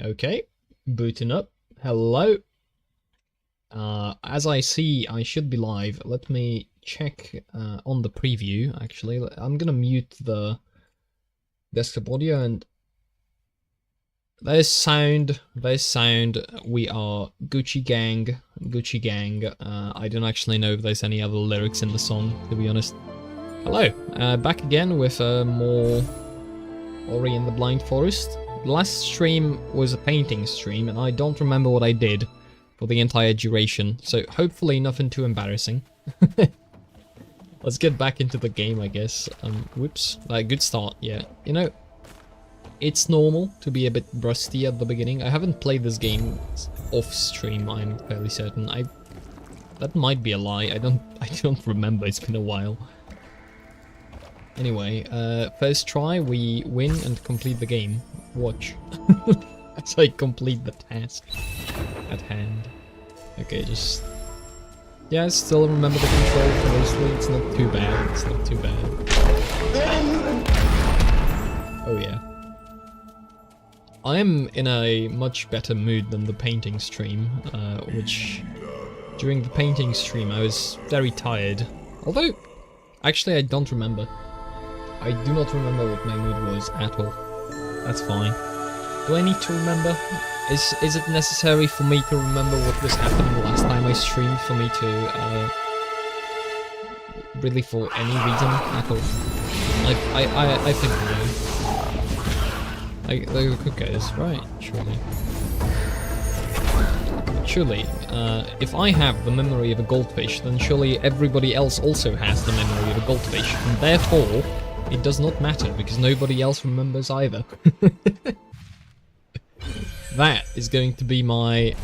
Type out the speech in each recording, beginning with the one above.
Okay, booting up. Hello. As I see, I should be live. Let me check on the preview, actually. I'm gonna mute the desktop audio and there's sound, we are Gucci Gang, I don't actually know if there's any other lyrics in the song, to be honest. Hello, back again with more Ori and the Blind Forest. The last stream was a painting stream and I don't remember what I did for the entire duration, so hopefully nothing too embarrassing. Let's get back into the game, I guess. Whoops, good start, yeah. You know, it's normal to be a bit rusty at the beginning. I haven't played this game off stream, I'm fairly certain. That might be a lie. I don't remember. It's been a while. Anyway, first try, we win and complete the game. Watch. As I complete the task at hand. Okay, just... yeah, I still remember the control mostly. It's not too bad. It's not too bad. Oh yeah. I am in a much better mood than the painting stream, which... during the painting stream I was very tired. Although, actually I don't remember. I do not remember what my mood was at all. That's fine. Do I need to remember? Is it necessary for me to remember what was happening the last time I streamed for me to, really for any reason at all? I think no. The cookers, right, surely. Surely, if I have the memory of a goldfish, then surely everybody else also has the memory of a goldfish, and therefore, it does not matter, because nobody else remembers either. That is going to be my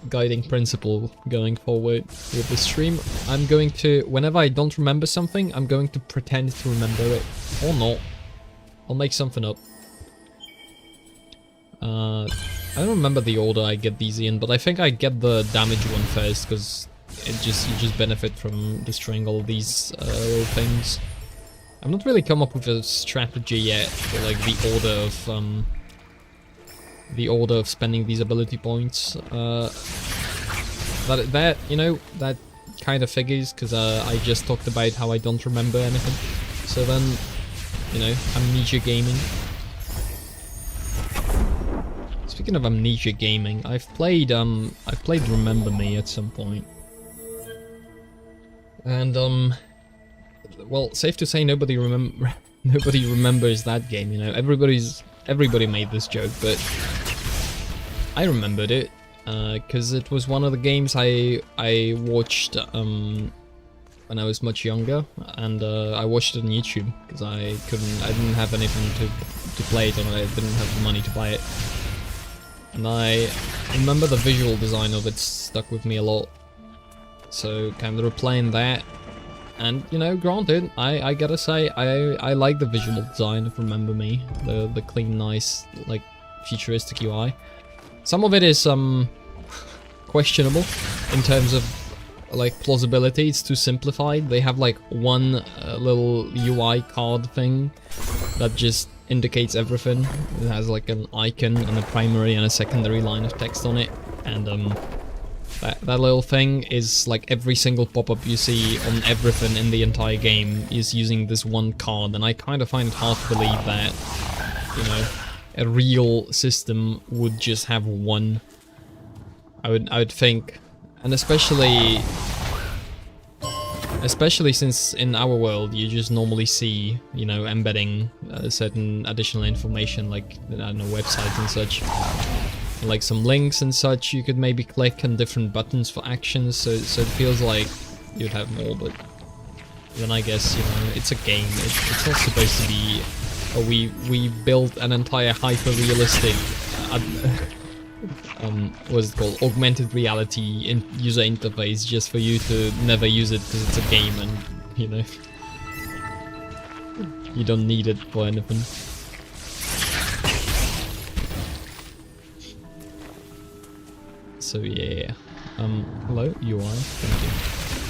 guiding principle going forward with the stream. I'm going to, whenever I don't remember something, I'm going to pretend to remember it, or not. I'll make something up. I don't remember the order I get these in, but I think I get the damage one first, because you just benefit from destroying all these little things. I've not really come up with a strategy yet for like the order of spending these ability points. That you know, that kind of figures, because I just talked about how I don't remember anything. So then, you know, amnesia gaming. Speaking of amnesia gaming, I've played Remember Me at some point. And well, safe to say nobody remembers that game, you know. Everybody made this joke, but I remembered it because it was one of the games I watched when I was much younger, and I watched it on YouTube because I didn't have anything to play it, and I didn't have the money to buy it. And I remember the visual design of it stuck with me a lot. So kind of replaying that, and you know, granted, I gotta say I like the visual design of Remember Me, the clean, nice, like futuristic UI. Some of it is questionable in terms of like plausibility. It's too simplified. They have like one little UI card thing that just indicates everything. It has like an icon and a primary and a secondary line of text on it, and that little thing is like every single pop-up you see on everything in the entire game is using this one card, and I kind of find it hard to believe that, you know, a real system would just have one. I would think, and especially since in our world you just normally see, you know, embedding certain additional information, like, I don't know, websites and such, like some links and such you could maybe click, and different buttons for actions, so it feels like you'd have more. But then I guess, you know, it's a game, it's not supposed to be, oh, we built an entire hyper-realistic what's it called, augmented reality user interface just for you to never use it because it's a game, and, you know, you don't need it for anything. So yeah, hello UI, thank you.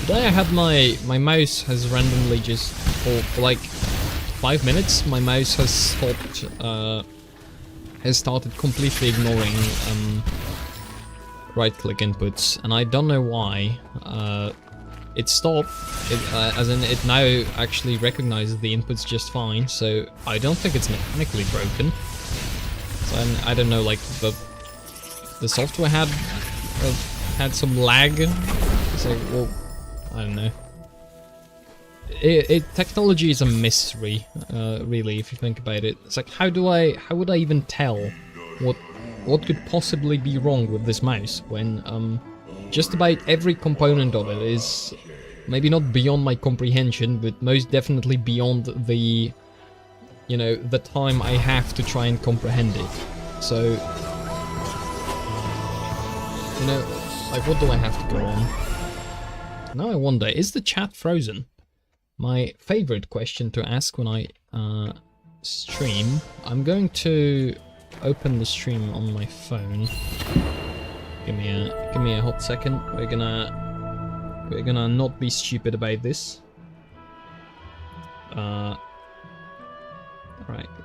Today I had my mouse has randomly just, for like 5 minutes, my mouse has stopped has started completely ignoring right-click inputs, and I don't know why. It stopped, as in it now actually recognizes the inputs just fine, so I don't think it's mechanically broken. So I don't know, like the software had some lag. So, well, I don't know. Technology is a mystery, really, if you think about it. It's like, how would I even tell what could possibly be wrong with this mouse when just about every component of it is maybe not beyond my comprehension, but most definitely beyond the, you know, the time I have to try and comprehend it. So, you know, like, what do I have to go on? Now I wonder, is the chat frozen? My favorite question to ask when I stream. I'm going to open the stream on my phone. Give me a hot second. We're gonna not be stupid about this. Alright,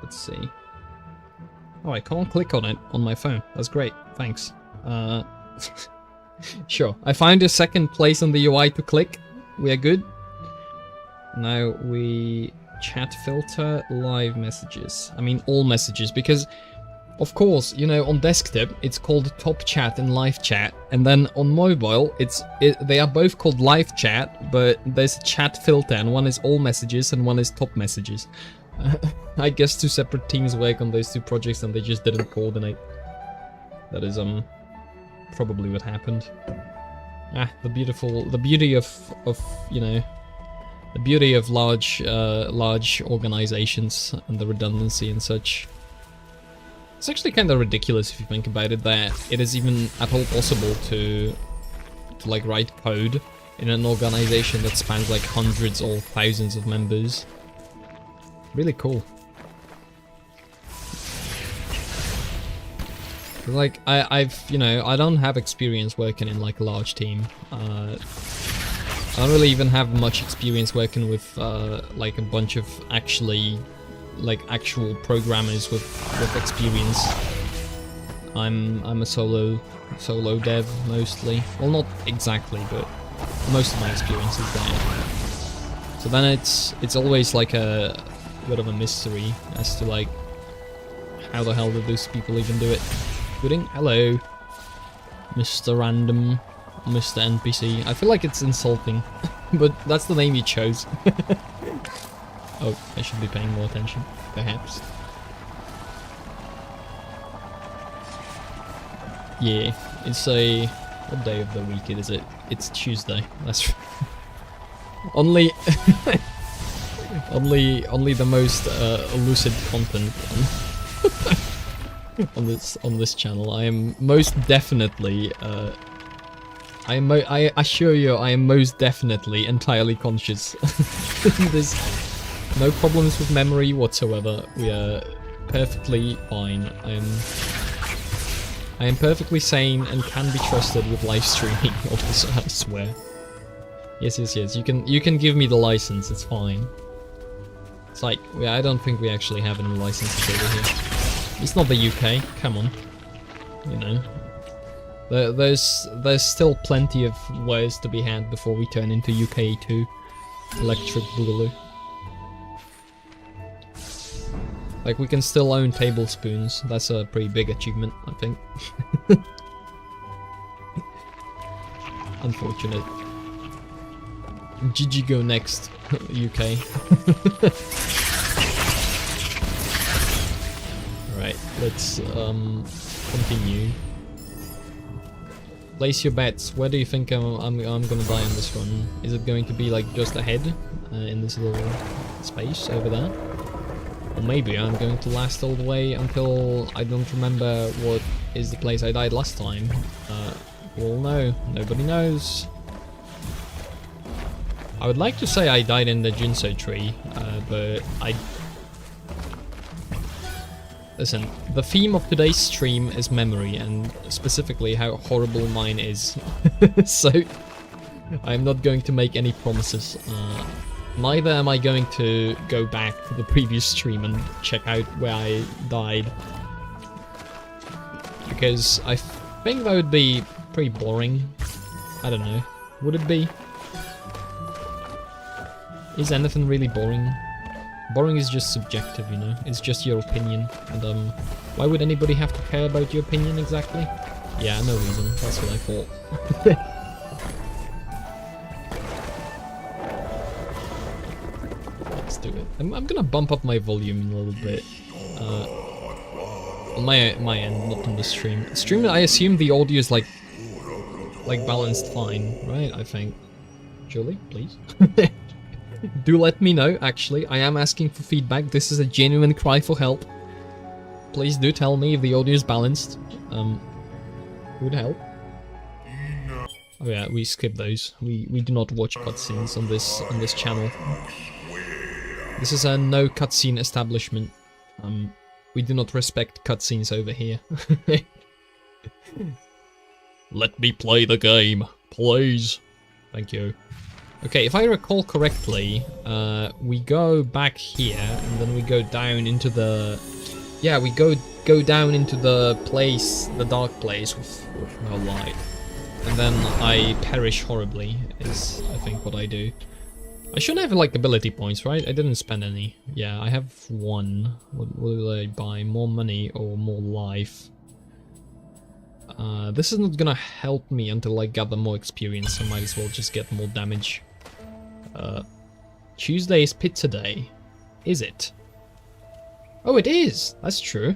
let's see. Oh, I can't click on it on my phone. That's great. Thanks. Sure. I found a second place on the UI to click. We are good. Now we chat filter live messages. I mean all messages, because of course, you know, on desktop it's called top chat and live chat, and then on mobile they are both called live chat, but there's a chat filter, and one is all messages and one is top messages. I guess two separate teams work on those two projects and they just didn't coordinate. That is probably what happened. The beauty of you know, the beauty of large organizations and the redundancy and such. It's actually kind of ridiculous if you think about it, that it is even at all possible to like write code in an organization that spans like hundreds or thousands of members. Really cool. Like I've you know, I don't have experience working in like a large team. I don't really even have much experience working with like a bunch of actual programmers with experience. I'm a solo dev mostly. Well, not exactly, but most of my experience is there. So then it's always like a bit of a mystery as to like how the hell did those people even do it. Gooding, hello, Mr. Random, Mr. NPC. I feel like it's insulting, but that's the name you chose. Oh, I should be paying more attention, perhaps. Yeah, it's a... what day of the week is it? It's Tuesday, that's right. Only the most lucid content on this channel. I am most definitely I assure you, I am most definitely entirely conscious. There's no problems with memory whatsoever. We are perfectly fine. I am perfectly sane and can be trusted with live streaming. Also, I swear. Yes. You can give me the license. It's fine. It's like, I don't think we actually have any licenses over here. It's not the UK. Come on. You know. There's still plenty of ways to be had before we turn into UK2 Electric Boogaloo. Like, we can still own tablespoons. That's a pretty big achievement, I think. Unfortunate. GG go next, UK. Alright, let's continue. Place your bets. Where do you think I'm gonna die on this one? Is it going to be like just ahead in this little space over there? Or maybe I'm going to last all the way until I don't remember what is the place I died last time. We'll know. Nobody knows. I would like to say I died in the Jinsei tree, but I... Listen, the theme of today's stream is memory, and specifically how horrible mine is. So, I'm not going to make any promises. Neither am I going to go back to the previous stream and check out where I died. because I think that would be pretty boring. I don't know. Would it be? Is anything really boring? Boring is just subjective, you know? It's just your opinion. And, why would anybody have to care about your opinion exactly? Yeah, no reason. That's what I thought. Let's do it. I'm gonna bump up my volume a little bit. On my end, not on the stream. Stream, I assume the audio is like balanced fine, right? I think. Julie, please. Do let me know, actually. I am asking for feedback. This is a genuine cry for help. Please do tell me if the audio is balanced. Would help. Oh yeah, we skip those. We do not watch cutscenes on this channel. This is a no cutscene establishment. We do not respect cutscenes over here. Let me play the game, please. Thank you. Okay, if I recall correctly, we go back here, and then we go down into the... Yeah, we go down into the place, the dark place with no light. And then I perish horribly, is I think what I do. I shouldn't have, like, ability points, right? I didn't spend any. Yeah, I have one. What will I buy? More money or more life? This is not gonna help me until I gather more experience, so I might as well just get more damage. Tuesday is pizza day. Is it? Oh, it is! That's true.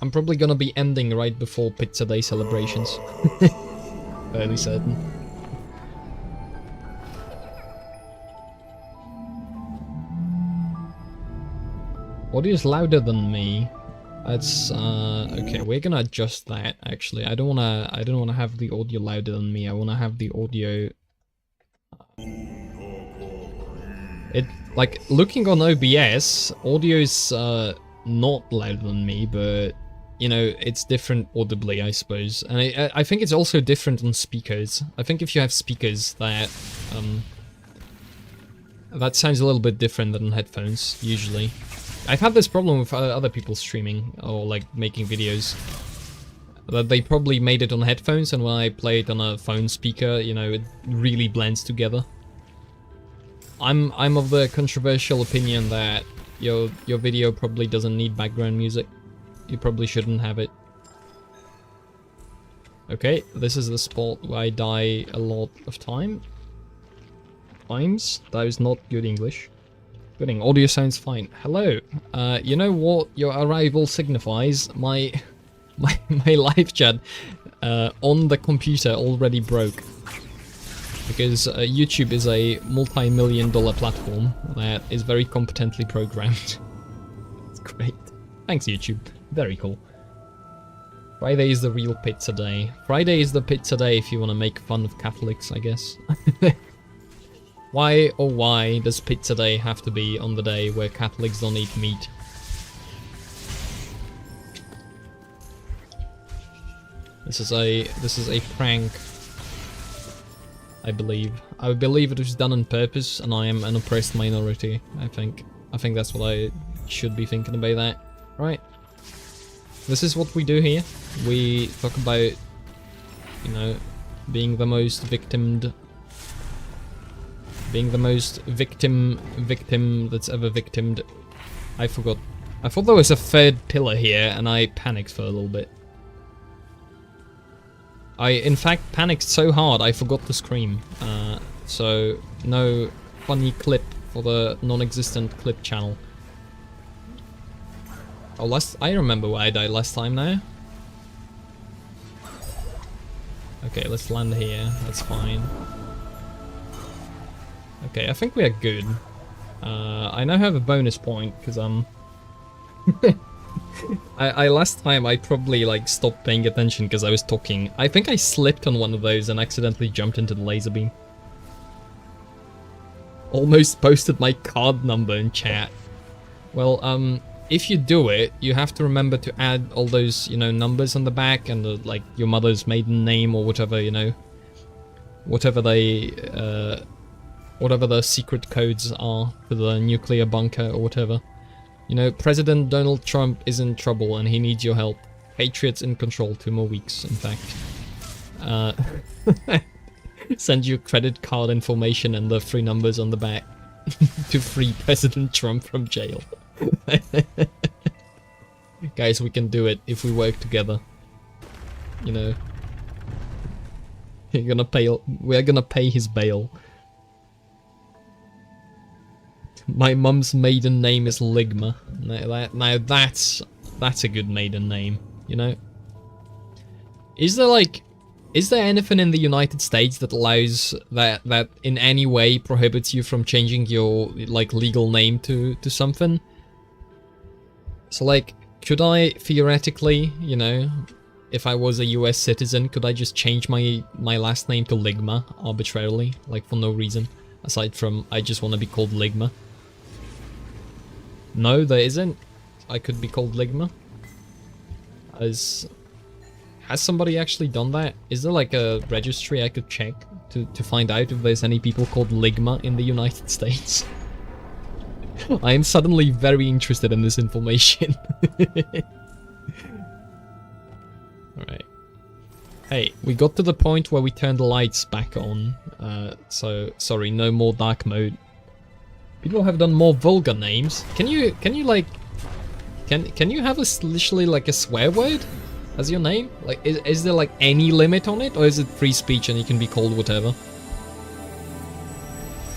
I'm probably gonna be ending right before pizza day celebrations. Fairly certain. Audio's louder than me. That's okay, we're gonna adjust that actually. I don't wanna have the audio louder than me. I wanna have the audio it like looking on OBS, audio's not louder than me, but you know, it's different audibly, I suppose. And I think it's also different on speakers. I think if you have speakers that that sounds a little bit different than headphones usually. I've had this problem with other people streaming or like making videos, that they probably made it on headphones, and when I play it on a phone speaker, you know, it really blends together. I'm of the controversial opinion that your video probably doesn't need background music. You probably shouldn't have it. Okay, this is the spot where I die a lot of times. That is not good English. Gooding, audio sounds fine. Hello. You know what your arrival signifies? My live chat on the computer already broke. Because YouTube is a multi-million-dollar platform that is very competently programmed. It's great. Thanks, YouTube. Very cool. Friday is the real pizza day. Friday is the pizza day if you want to make fun of Catholics, I guess. Why, oh why, does pizza day have to be on the day where Catholics don't eat meat? This is a prank. I believe. I believe it was done on purpose, and I am an oppressed minority, I think. I think that's what I should be thinking about that. Right. This is what we do here. We talk about, you know, being the most victimed... Being the most victim that's ever victimed. I forgot. I thought there was a third pillar here, and I panicked for a little bit. I, in fact, panicked so hard I forgot to scream. So, no funny clip for the non-existent clip channel. Oh, I remember where I died last time now. Okay, let's land here. That's fine. Okay, I think we are good. I now have a bonus point, because I last time I probably like stopped paying attention because I was talking. I think I slipped on one of those and accidentally jumped into the laser beam. Almost posted my card number in chat. Well, if you do it, you have to remember to add all those, you know, numbers on the back and the, like your mother's maiden name or whatever, you know, whatever they, whatever the secret codes are for the nuclear bunker or whatever. You know, President Donald Trump is in trouble and he needs your help. Patriots in control, 2 more weeks, in fact. Send you credit card information and the 3 numbers on the back to free President Trump from jail. Guys, we can do it if we work together. You know, we're gonna pay his bail. My mum's maiden name is Ligma. Now that's a good maiden name, you know? Is there anything in the United States that allows that in any way prohibits you from changing your like legal name to something? So like, could I theoretically, you know, if I was a US citizen, could I just change my last name to Ligma arbitrarily, like for no reason, aside from I just want to be called Ligma? No, there isn't. I could be called Ligma. Has somebody actually done that? Is there like a registry I could check to find out if there's any people called Ligma in the United States? I am suddenly very interested in this information. Alright. Hey, we got to the point where we turned the lights back on. So, sorry, no more dark mode. People have done more vulgar names. Can you like... Can you have literally like a swear word as your name? Like, is there like any limit on it? Or is it free speech and you can be called whatever?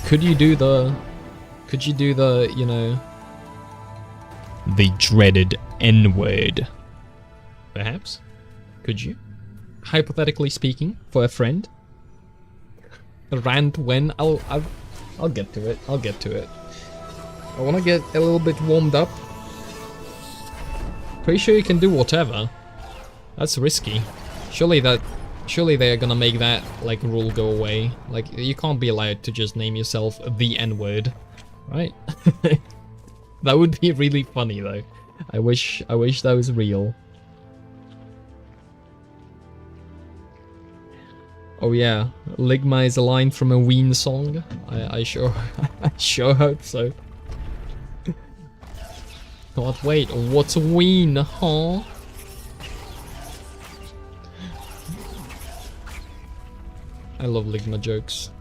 Could you do the, you know... the dreaded N-word? Perhaps? Could you? Hypothetically speaking, for a friend? A rant when? I'll get to it. I'll get to it. I want to get a little bit warmed up. Pretty sure you can do whatever. That's risky. Surely they're gonna make that like rule go away. Like, you can't be allowed to just name yourself the N-word, right? That would be really funny though. I wish that was real. Oh yeah, Ligma is a line from a Ween song. I sure hope so. God, wait, what's a Ween, huh? I love Ligma jokes.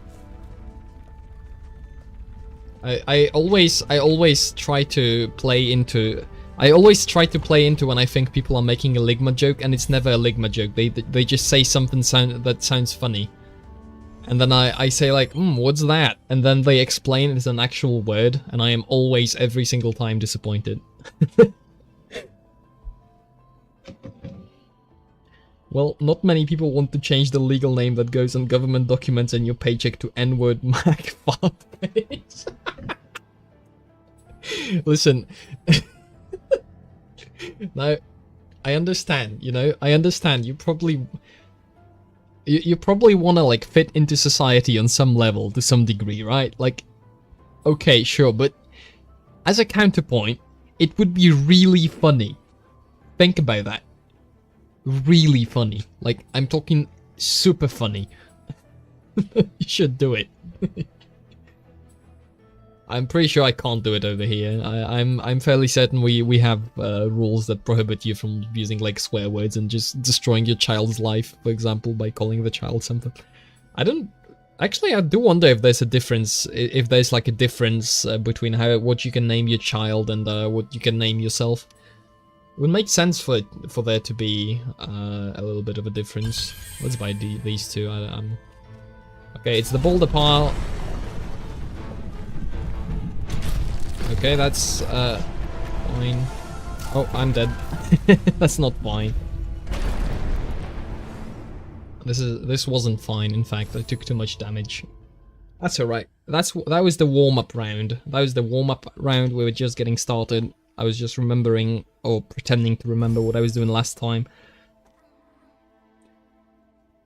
I always try to play into when I think people are making a Ligma joke, and it's never a Ligma joke. They just say something that sounds funny. And then I say like, what's that? And then they explain it's an actual word, and I am always, every single time, disappointed. Well, not many people want to change the legal name that goes on government documents and your paycheck to N-word Mac Farface. Listen. Now, I understand, you know, I understand. You probably want to like fit into society on some level, to some degree, right? Like, okay, sure, but as a counterpoint, it would be really funny. Think about that. Really funny. Like, I'm talking super funny. You should do it. I'm pretty sure I can't do it over here. I'm fairly certain we have rules that prohibit you from using like swear words and just destroying your child's life, for example, by calling the child something. I do wonder if there's a difference, if there's like a difference between what you can name your child and what you can name yourself. It would make sense for there to be a little bit of a difference. Let's buy these two. Okay, it's the boulder pile. Okay, that's fine. Oh, I'm dead. That's not fine. This wasn't fine. In fact, I took too much damage. That's alright. That was the warm-up round. That was the warm-up round. We were just getting started. I was just remembering, or pretending to remember what I was doing last time.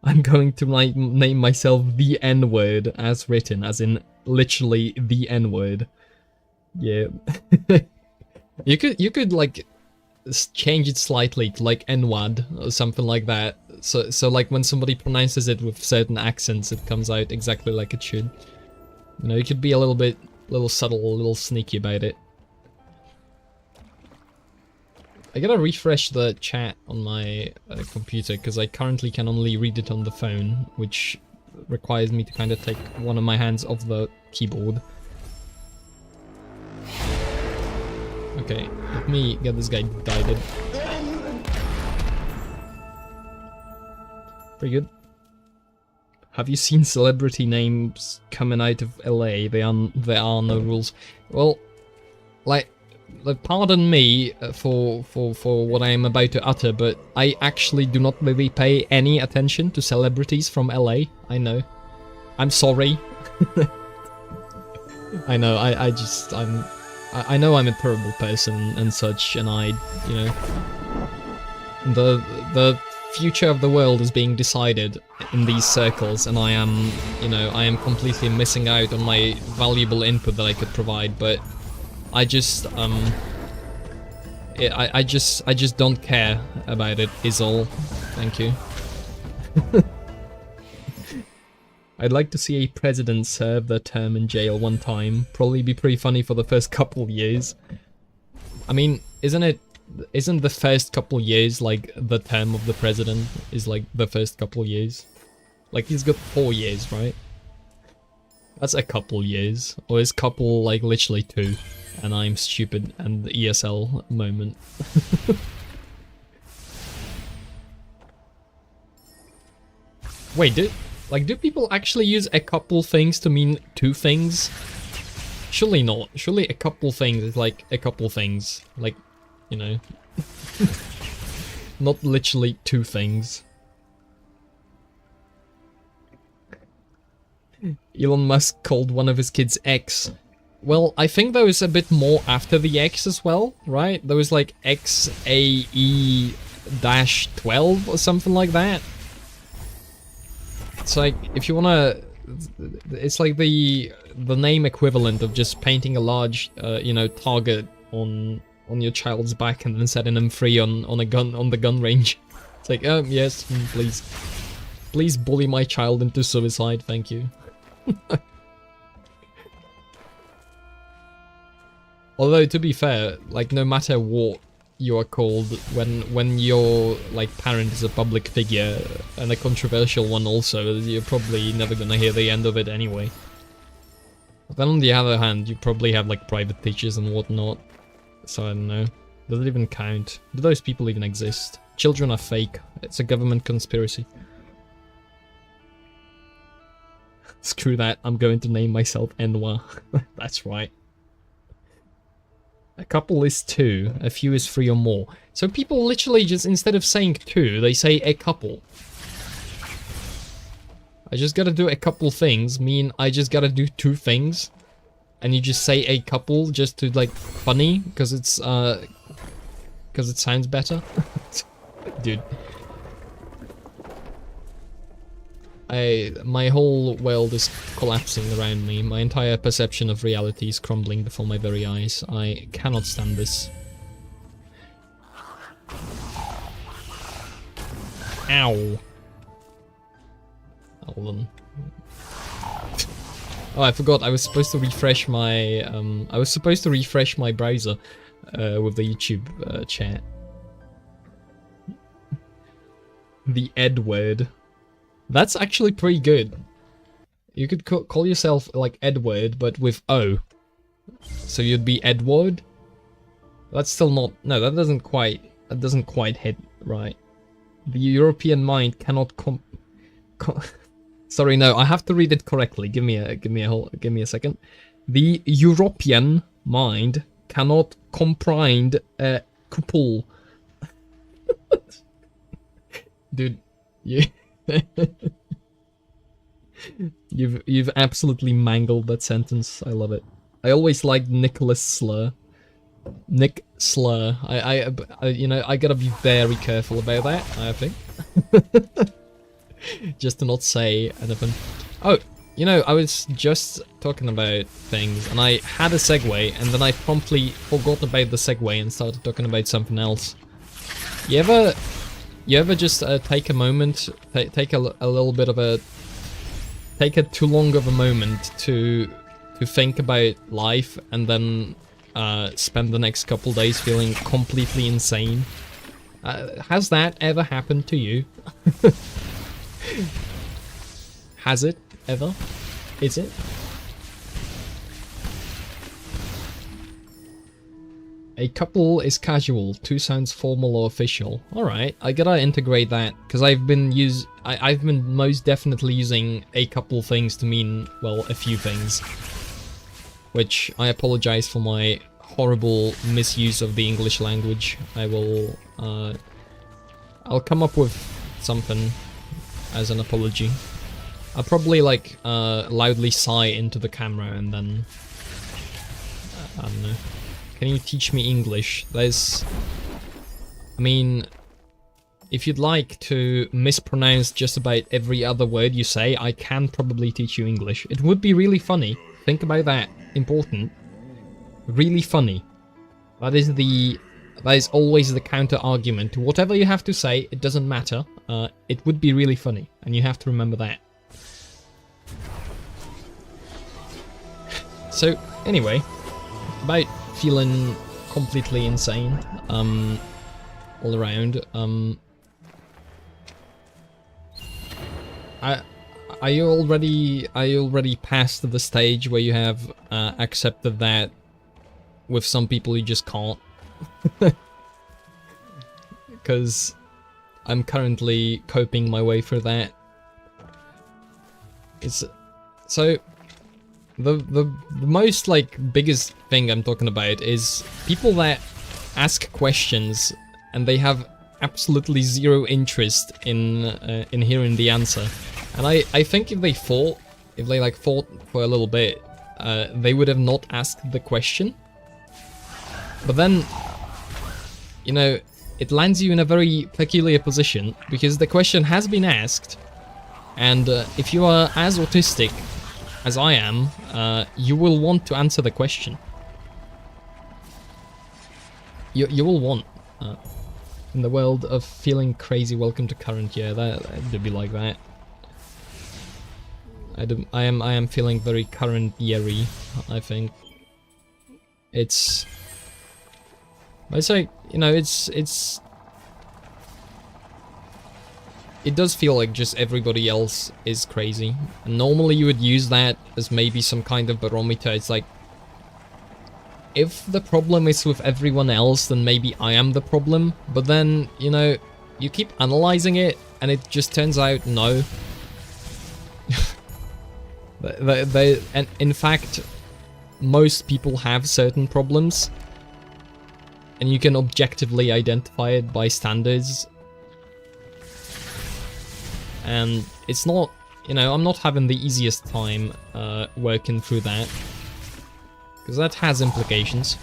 I'm going to name myself the N-word as written, as in literally the N-word. Yeah. You could like change it slightly to like N-wad or something like that. So like when somebody pronounces it with certain accents, it comes out exactly like it should. You know, you could be a little subtle, a little sneaky about it. I gotta refresh the chat on my computer because I currently can only read it on the phone, which requires me to kind of take one of my hands off the keyboard. Okay, let me get this guy died. Pretty good. Have you seen celebrity names coming out of LA? There are no rules. Well, like, pardon me for what I am about to utter, but I actually do not really pay any attention to celebrities from LA. I know. I'm sorry. I know. I know I'm a terrible person and such, and you know, the future of the world is being decided in these circles, and I am, you know, I am completely missing out on my valuable input that I could provide, but I just, I just don't care about it, is all. Thank you. I'd like to see a president serve their term in jail one time. Probably be pretty funny for the first couple of years. I mean, isn't the first couple years like the term of the president is like the first couple years? Like he's got 4 years, right? That's a couple years. Or is couple like literally 2? And I'm stupid and the ESL moment. Wait, do people actually use a couple things to mean 2 things? Surely not. Surely a couple things is like a couple things. Like, you know. Not literally 2 things. Elon Musk called one of his kids X. Well, I think there was a bit more after the X as well, right? There was like XAE-12 or something like that. It's like, if you wanna... It's like the name equivalent of just painting a large, you know, target on your child's back and then setting them free on the gun range. It's like, yes, please. Please bully my child into suicide, thank you. Although, to be fair, like, no matter what you are called, when your, like, parent is a public figure, and a controversial one also, you're probably never gonna hear the end of it anyway. But then on the other hand, you probably have, like, private teachers and whatnot. So I don't know. Does it even count? Do those people even exist? Children are fake. It's a government conspiracy. Screw that, I'm going to name myself Enwa. That's right. A couple is 2, a few is 3 or more. So people literally just, instead of saying 2, they say a couple. I just gotta do a couple things, mean I just gotta do 2 things. And you just say a couple just to, like, funny, because it's, because it sounds better. Dude. My whole world is collapsing around me. My entire perception of reality is crumbling before my very eyes. I cannot stand this. Ow. Hold on. Oh, I forgot. I was supposed to refresh my browser with the YouTube chat. The Edward. That's actually pretty good. You could call yourself like Edward, but with O. So you'd be Edward. That's still not. No, that doesn't quite hit right. The European mind cannot Sorry, no, I have to read it correctly. Give me a second. The European mind cannot comprehend a couple. Dude, you've absolutely mangled that sentence. I love it. I always liked Nicholas Slur. Nick Slur. I you know, I gotta be very careful about that, I think. Just to not say anything. Oh, you know, I was just talking about things, and I had a segue, and then I promptly forgot about the segue and started talking about something else. You ever just take a moment, take a little bit of a, take a too long of a moment to think about life, and then spend the next couple days feeling completely insane. Has that ever happened to you? Has it ever? Is it? A couple is casual, two sounds formal or official. Alright, I gotta integrate that, because I've been most definitely using a couple things to mean, well, a few things. Which, I apologize for my horrible misuse of the English language. I'll come up with something as an apology. I'll probably, like, loudly sigh into the camera and then... I don't know. Can you teach me English? I mean, if you'd like to mispronounce just about every other word you say, I can probably teach you English. It would be really funny. Think about that. Important. Really funny. That is always the counter argument to whatever you have to say. It doesn't matter. It would be really funny, and you have to remember that. So, anyway, about feeling completely insane, all around. Are you already past the stage where you have accepted that with some people you just can't? Because I'm currently coping my way through that. So the most, like, biggest thing I'm talking about is people that ask questions and they have absolutely zero interest in hearing the answer. And I think if they thought for a little bit, they would have not asked the question. But then, you know, it lands you in a very peculiar position, because the question has been asked, and if you are as autistic as I am, you will want to answer the question. You will want. In the world of feeling crazy, welcome to current year. That'd be like that. I am feeling very current year-y, I think. It's like, you know, it does feel like just everybody else is crazy. And normally you would use that as maybe some kind of barometer. It's like, if the problem is with everyone else, then maybe I am the problem. But then, you know, you keep analyzing it, and it just turns out no. And in fact, most people have certain problems, and you can objectively identify it by standards. And it's not, you know, I'm not having the easiest time working through that, because that has implications.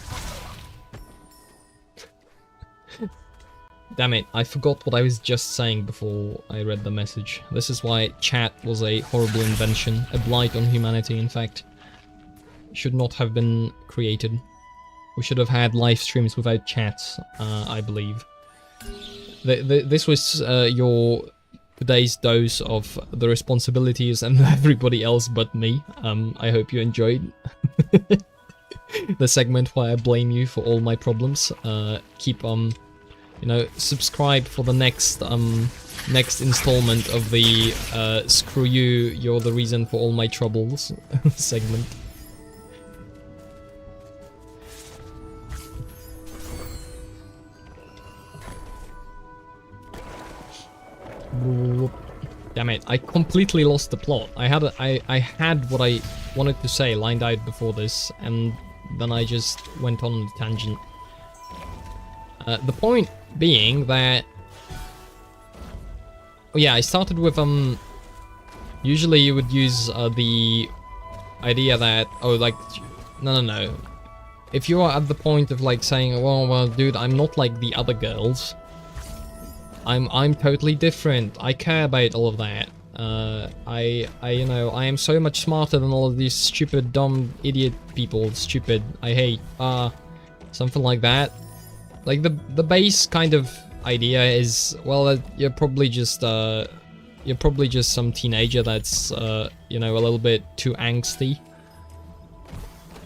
Damn it, I forgot what I was just saying before I read the message. This is why chat was a horrible invention, a blight on humanity, in fact. It should not have been created. We should have had live streams without chats, I believe. This was your today's dose of the responsibilities and everybody else but me. I hope you enjoyed the segment where I blame you for all my problems. Keep you know, subscribe for the next installment of the screw you, you're the reason for all my troubles segment. Damn it, I completely lost the plot. I had what I wanted to say lined out before this, and then I just went on a tangent. The point being that... Oh yeah, I started with, usually you would use the idea that, oh, like, no. If you are at the point of, like, saying, well, dude, I'm not like the other girls. I'm totally different. I care about all of that. You know, I am so much smarter than all of these stupid, dumb, idiot people. Stupid. I hate. Something like that. Like, the base kind of idea is, well, you're probably just some teenager that's, you know, a little bit too angsty.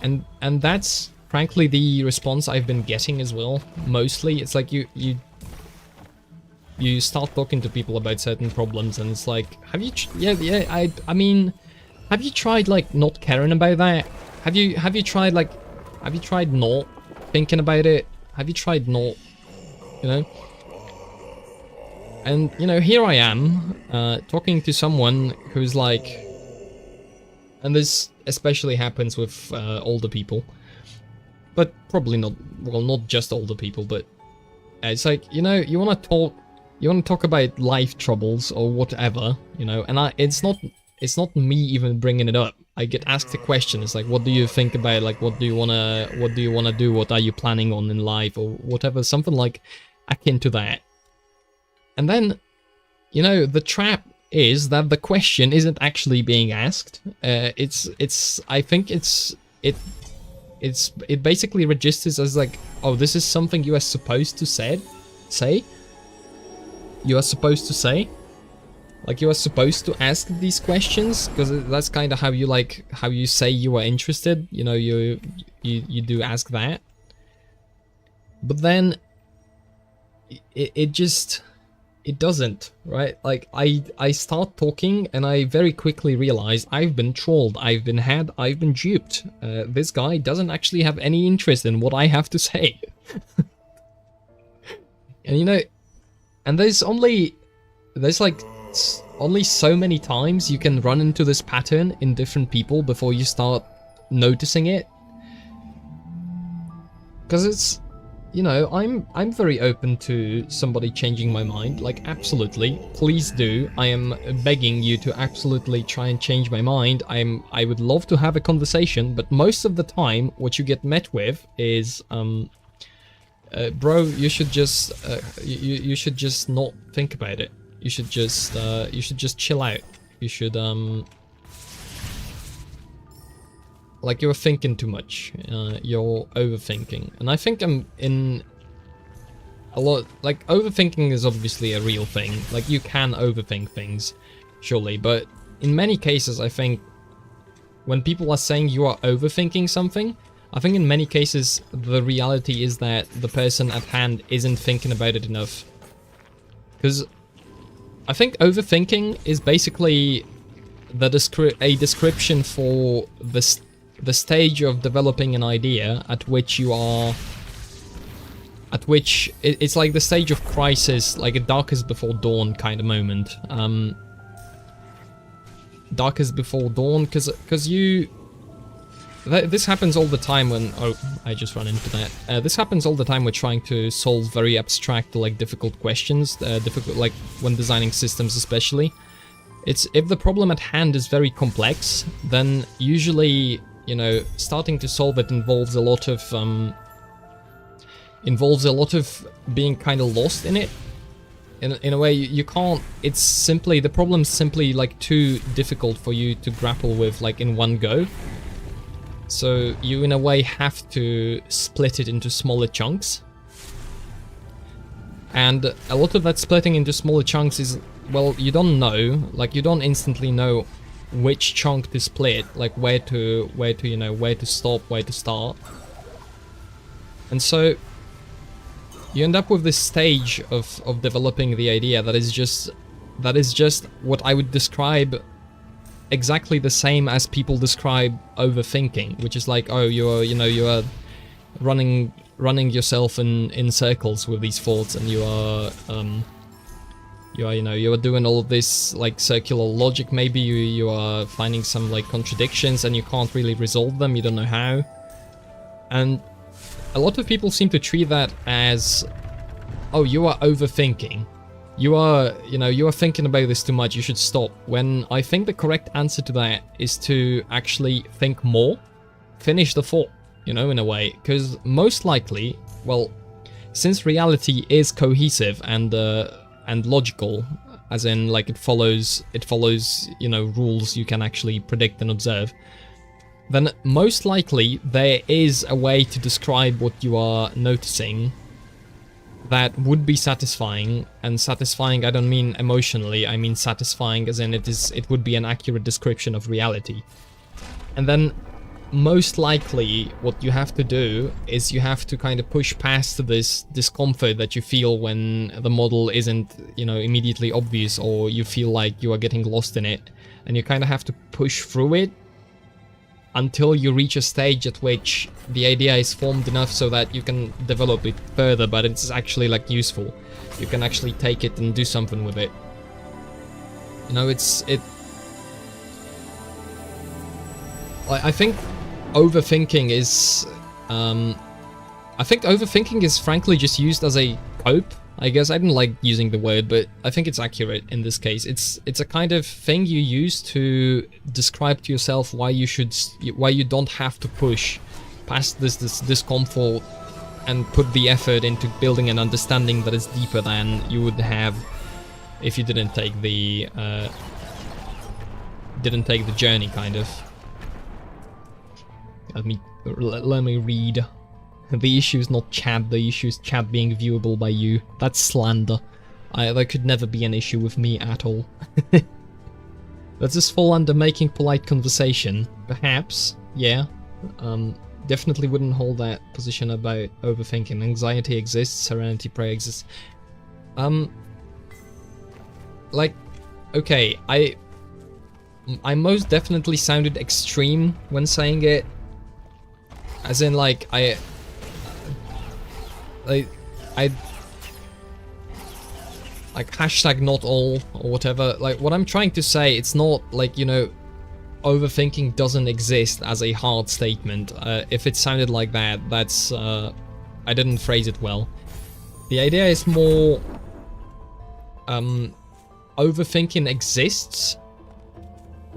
And that's frankly the response I've been getting as well. Mostly, it's like you start talking to people about certain problems, and it's like, have you? I mean, have you tried like not caring about that? Have you tried like, have you tried not thinking about it? Have you tried not, you know? And you know, here I am talking to someone who's like, and this especially happens with older people, but probably not. Well, not just older people, but it's like, you know, you want to talk about life troubles or whatever, you know, and it's not me even bringing it up. I get asked a question. It's like, what do you think about, like, what do you wanna do? What are you planning on in life, or whatever, something like akin to that. And then, you know, the trap is that the question isn't actually being asked. I think it basically registers as like, oh, this is something you are supposed to say. You are supposed to say. Like, you are supposed to ask these questions, because that's kind of how you say you are interested. You know, you do ask that. But then it doesn't, right? Like, I start talking and I very quickly realize I've been trolled, I've been duped. This guy doesn't actually have any interest in what I have to say. And you know, and there's like only so many times you can run into this pattern in different people before you start noticing it. Because it's, you know, I'm very open to somebody changing my mind, like, absolutely, please do. I am begging you to absolutely try and change my mind. I would love to have a conversation, but most of the time what you get met with is bro, you should just you should just not think about it. You should just chill out. You should like, you're thinking too much. You're overthinking. And I think I'm in a lot, like, overthinking is obviously a real thing. Like, you can overthink things, surely, but in many cases I think when people are saying you are overthinking something, I think in many cases the reality is that the person at hand isn't thinking about it enough. Because I think overthinking is basically a description for the stage of developing an idea at which it's like the stage of crisis, like a darkest before dawn kind of moment. Darkest before dawn, because this happens all the time when... Oh, I just ran into that. This happens all the time when trying to solve very abstract, like, difficult questions. Difficult, like, when designing systems especially. It's, if the problem at hand is very complex, then usually, you know, starting to solve it involves a lot of being kind of lost in it. In a way, you can't... It's simply... The problem's simply, like, too difficult for you to grapple with, like, in one go. So you, in a way, have to split it into smaller chunks. And a lot of that splitting into smaller chunks is, well, you don't know, like, you don't instantly know which chunk to split, like where to you know, where to stop, where to start. And so you end up with this stage of developing the idea that is just what I would describe exactly the same as people describe overthinking, which is like, oh, you're running yourself in circles with these thoughts, and you are doing all of this, like, circular logic. Maybe you are finding some, like, contradictions and you can't really resolve them, you don't know how. And a lot of people seem to treat that as, oh, you are overthinking. You are thinking about this too much, you should stop. When I think the correct answer to that is to actually think more. Finish the thought, you know, in a way. Because most likely, well, since reality is cohesive and logical, as in, like, it follows, you know, rules you can actually predict and observe, then most likely there is a way to describe what you are noticing that would be satisfying. And satisfying, I don't mean emotionally, I mean satisfying as in it would be an accurate description of reality. And then most likely what you have to do is you have to kind of push past this discomfort that you feel when the model isn't, you know, immediately obvious, or you feel like you are getting lost in it, and you kind of have to push through it until you reach a stage at which the idea is formed enough so that you can develop it further, but it's actually like useful. You can actually take it and do something with it. You know, I think overthinking is, frankly just used as a cope. I guess I didn't like using the word, but I think it's accurate in this case. It's a kind of thing you use to describe to yourself why you don't have to push past this discomfort and put the effort into building an understanding that is deeper than you would have if you didn't take the journey, kind of. Let me read. The issue is not chat, the issue is chat being viewable by you. That's slander. There could never be an issue with me at all. Does this fall under making polite conversation? Perhaps, yeah. Definitely wouldn't hold that position about overthinking. Anxiety exists, Serenity Prayer exists. Like, okay, I most definitely sounded extreme when saying it. As in, like, I like hashtag not all or whatever. Like, what I'm trying to say, it's not like, you know, overthinking doesn't exist as a hard statement. If it sounded like that, that's I didn't phrase it well. The idea is more overthinking exists,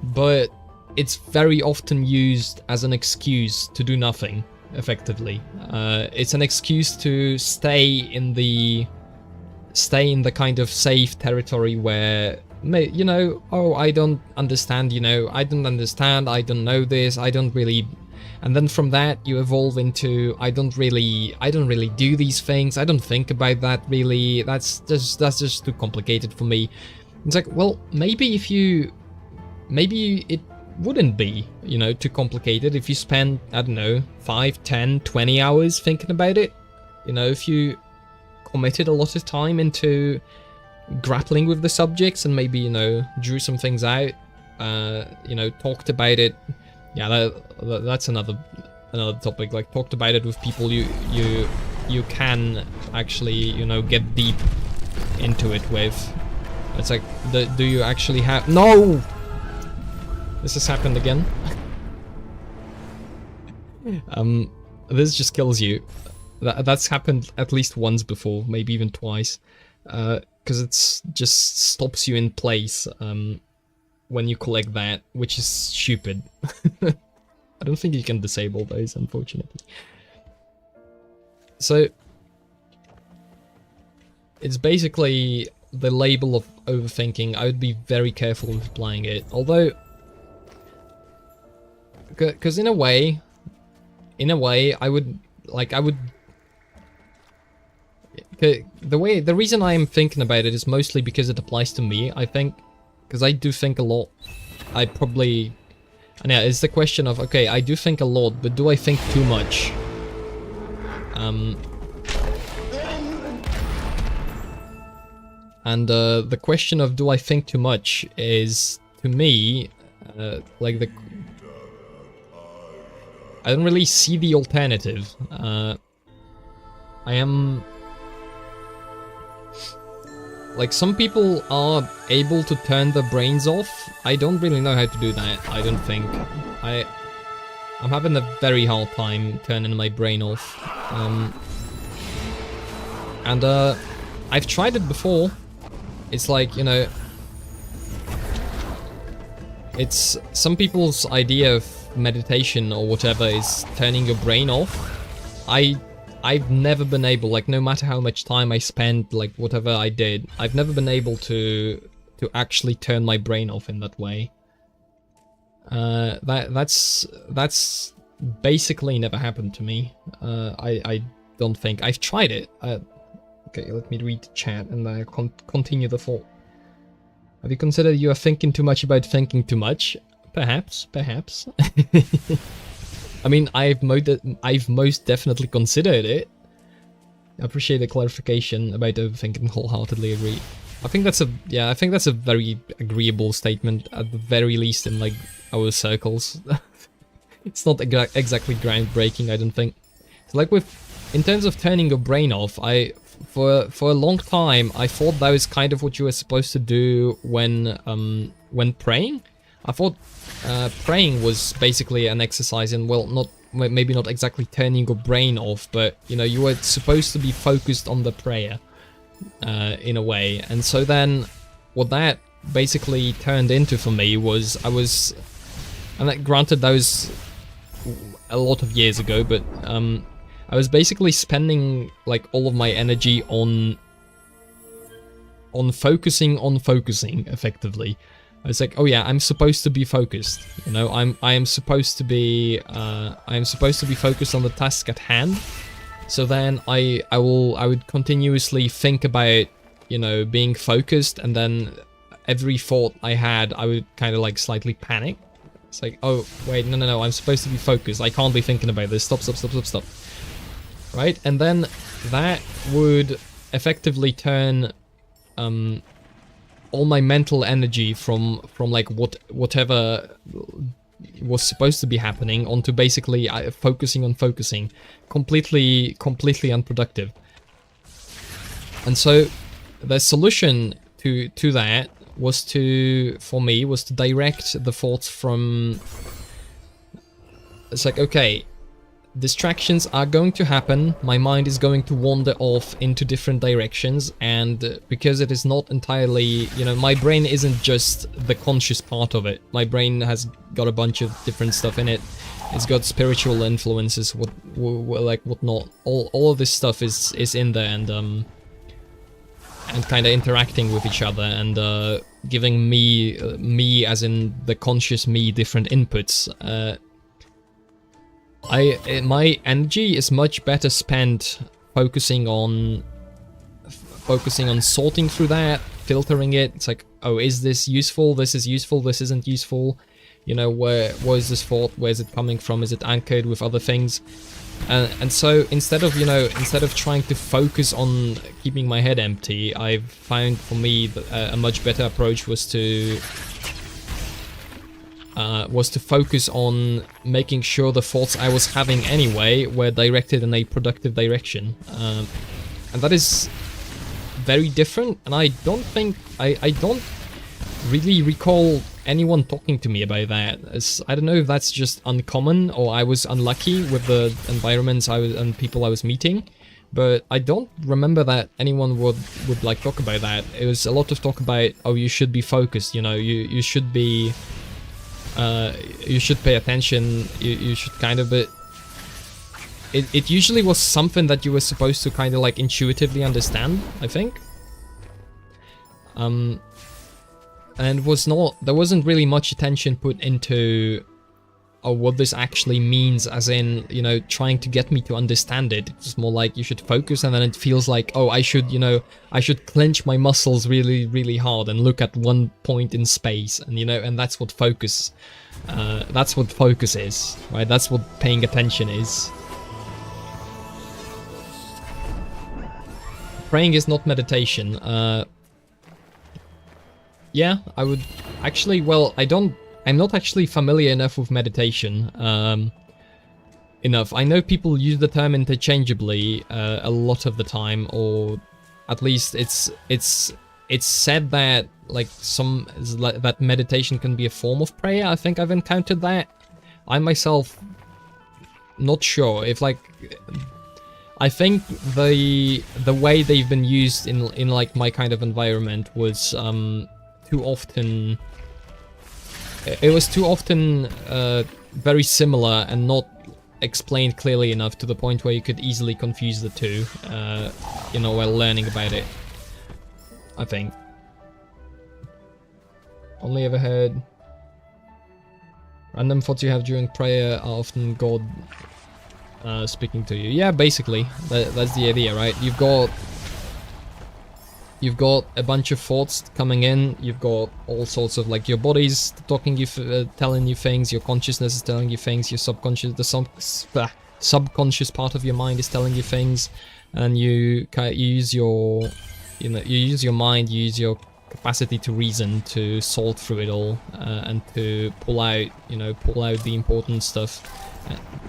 but it's very often used as an excuse to do nothing, effectively. It's an excuse to stay in the kind of safe territory where, you know, oh, I don't understand, you know, I don't understand, I don't know this, I don't really... And then from that you evolve into, I don't really do these things, I don't think about that really, that's just too complicated for me. It's like, well, maybe it wouldn't be, you know, too complicated if you spend, I don't know, 5, 10, 20 hours thinking about it. You know, if you committed a lot of time into grappling with the subjects and maybe, you know, drew some things out, you know, talked about it. Yeah, that's another topic. Like, talked about it with people you can actually, you know, get deep into it with. It's like, do you actually have... No! This has happened again. This just kills you. That's happened at least once before, maybe even twice. Because it's just stops you in place when you collect that, which is stupid. I don't think you can disable those, unfortunately. So it's basically the label of overthinking. I would be very careful with applying it. Although, because in a way, I would. The reason I am thinking about it is mostly because it applies to me, I think. Because I do think a lot. I probably... And yeah, it's the question of, okay, I do think a lot, but do I think too much? And the question of do I think too much is, to me, like the... I don't really see the alternative. I am... Like, some people are able to turn their brains off. I don't really know how to do that, I don't think. I'm having a very hard time turning my brain off. And I've tried it before. It's like, you know... It's... Some people's idea of meditation or whatever is turning your brain off. I've never been able, like, no matter how much time I spent, like, whatever I did, I've never been able to actually turn my brain off in that way. That's basically never happened to me. I don't think. I've tried it. Okay, let me read the chat and continue the thought. Have you considered you are thinking too much about thinking too much? Perhaps, perhaps. I mean, I've most definitely considered it. I appreciate the clarification about overthinking, wholeheartedly agree. I think that's a very agreeable statement, at the very least in like our circles. It's not exactly groundbreaking, I don't think. So like in terms of turning your brain off, for a long time I thought that was kind of what you were supposed to do when praying. I thought praying was basically an exercise in, well, maybe not exactly turning your brain off, but you know, you were supposed to be focused on the prayer in a way. And so then what that basically turned into for me was and that, granted, that was a lot of years ago, but I was basically spending like all of my energy on focusing effectively. I was like, oh yeah, I'm supposed to be focused. You know, I am supposed to be focused on the task at hand. So then I would continuously think about, you know, being focused, and then every thought I had, I would kind of like slightly panic. It's like, oh wait, no, I'm supposed to be focused. I can't be thinking about this. Stop. Right? And then that would effectively turn all my mental energy from like whatever was supposed to be happening onto basically focusing, completely unproductive. And so the solution to that was to direct the thoughts from, it's like, okay, distractions are going to happen, my mind is going to wander off into different directions, and because it is not entirely, you know, my brain isn't just the conscious part of it. My brain has got a bunch of different stuff in it. It's got spiritual influences, whatnot. All of this stuff is in there, and kind of interacting with each other, and giving me as in the conscious me different inputs. My energy is much better spent focusing on sorting through that, filtering it. It's like, oh, is this useful? This is useful. This isn't useful. You know, where is this thought? Where is it coming from? Is it anchored with other things? And so instead of trying to focus on keeping my head empty, I've found for me that a much better approach was to focus on making sure the thoughts I was having anyway were directed in a productive direction. And that is very different, and I don't think, I don't really recall anyone talking to me about that. I don't know if that's just uncommon or I was unlucky with the environments and people I was meeting, but I don't remember that anyone would like talk about that. It was a lot of talk about, oh, you should be focused, you know, you should be, you should pay attention, you should kind of, but it usually was something that you were supposed to kind of like intuitively understand, I think. And there wasn't really much attention put into what this actually means, as in, you know, trying to get me to understand it. It's more like you should focus, and then it feels like, oh, I should clench my muscles really, really hard and look at one point in space, and you know, and that's what focus is, right? That's what paying attention is. Praying is not meditation. Yeah, I would actually, well, I'm not actually familiar enough with meditation, enough. I know people use the term interchangeably a lot of the time, or at least it's said that like that meditation can be a form of prayer. I think I've encountered that. I myself not sure if like, I think the way they've been used in like my kind of environment was too often. It was too often very similar and not explained clearly enough to the point where you could easily confuse the two, you know, while learning about it, I think. Only ever heard random thoughts you have during prayer are often God speaking to you. Yeah, basically, that's the idea, right? you've got a bunch of thoughts coming in. You've got all sorts of like your body's talking you, telling you things. Your consciousness is telling you things. Your subconscious, subconscious part of your mind is telling you things, and you use your, you use your mind, you use your capacity to reason to sort through it all, and to pull out the important stuff.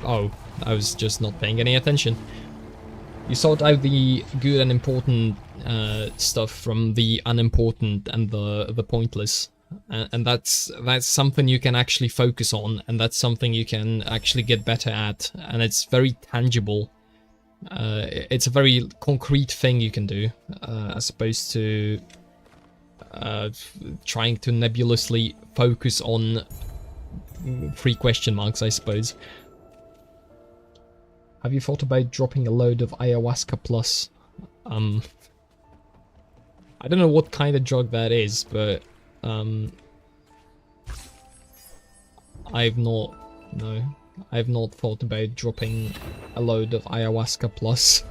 Oh, I was just not paying any attention. You sort out the good and important stuff from the unimportant and the pointless, and that's something you can actually focus on, and that's something you can actually get better at, and it's very tangible. It's a very concrete thing you can do, as opposed to trying to nebulously focus on 3 question marks, I suppose. Have you thought about dropping a load of ayahuasca plus? I don't know what kind of drug that is, but I've not thought about dropping a load of ayahuasca plus.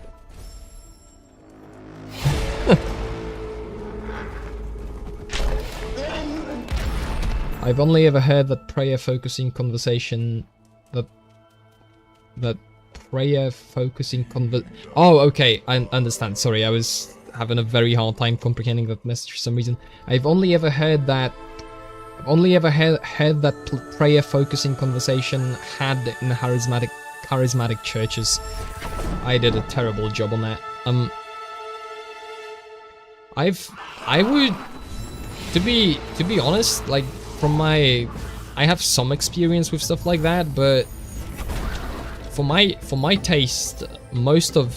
I've only ever heard that prayer focusing conversation Oh, okay, I understand. Sorry, I was having a very hard time comprehending that message for some reason. I've only ever heard that prayer focusing conversation had in charismatic churches. I did a terrible job on that. I would, to be honest, like I have some experience with stuff like that, but for my taste, most of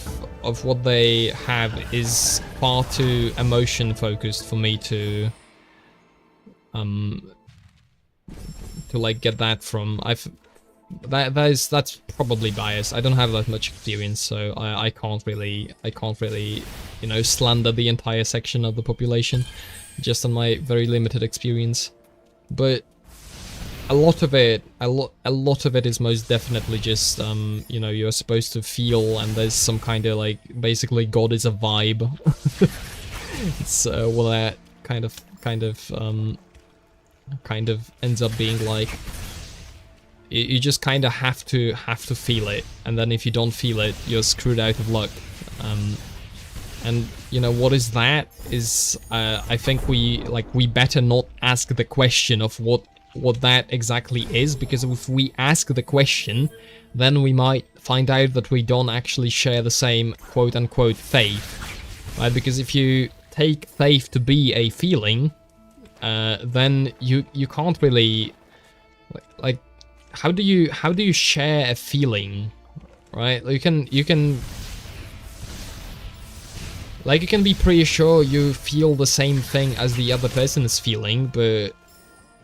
what they have is far too emotion focused for me to like get that from. That's probably biased. I don't have that much experience, so I can't really slander the entire section of the population just on my very limited experience. But a lot of it is most definitely just you're supposed to feel, and there's some kind of like, basically God is a vibe. It's well, that kind of ends up being like, you just kind of have to feel it, and then if you don't feel it, you're screwed out of luck. And what is that is I think we better not ask the question of what that exactly is, because if we ask the question, then we might find out that we don't actually share the same quote-unquote faith, right? Because if you take faith to be a feeling, then you can't really, like, how do you share a feeling, right? You can be pretty sure you feel the same thing as the other person is feeling, but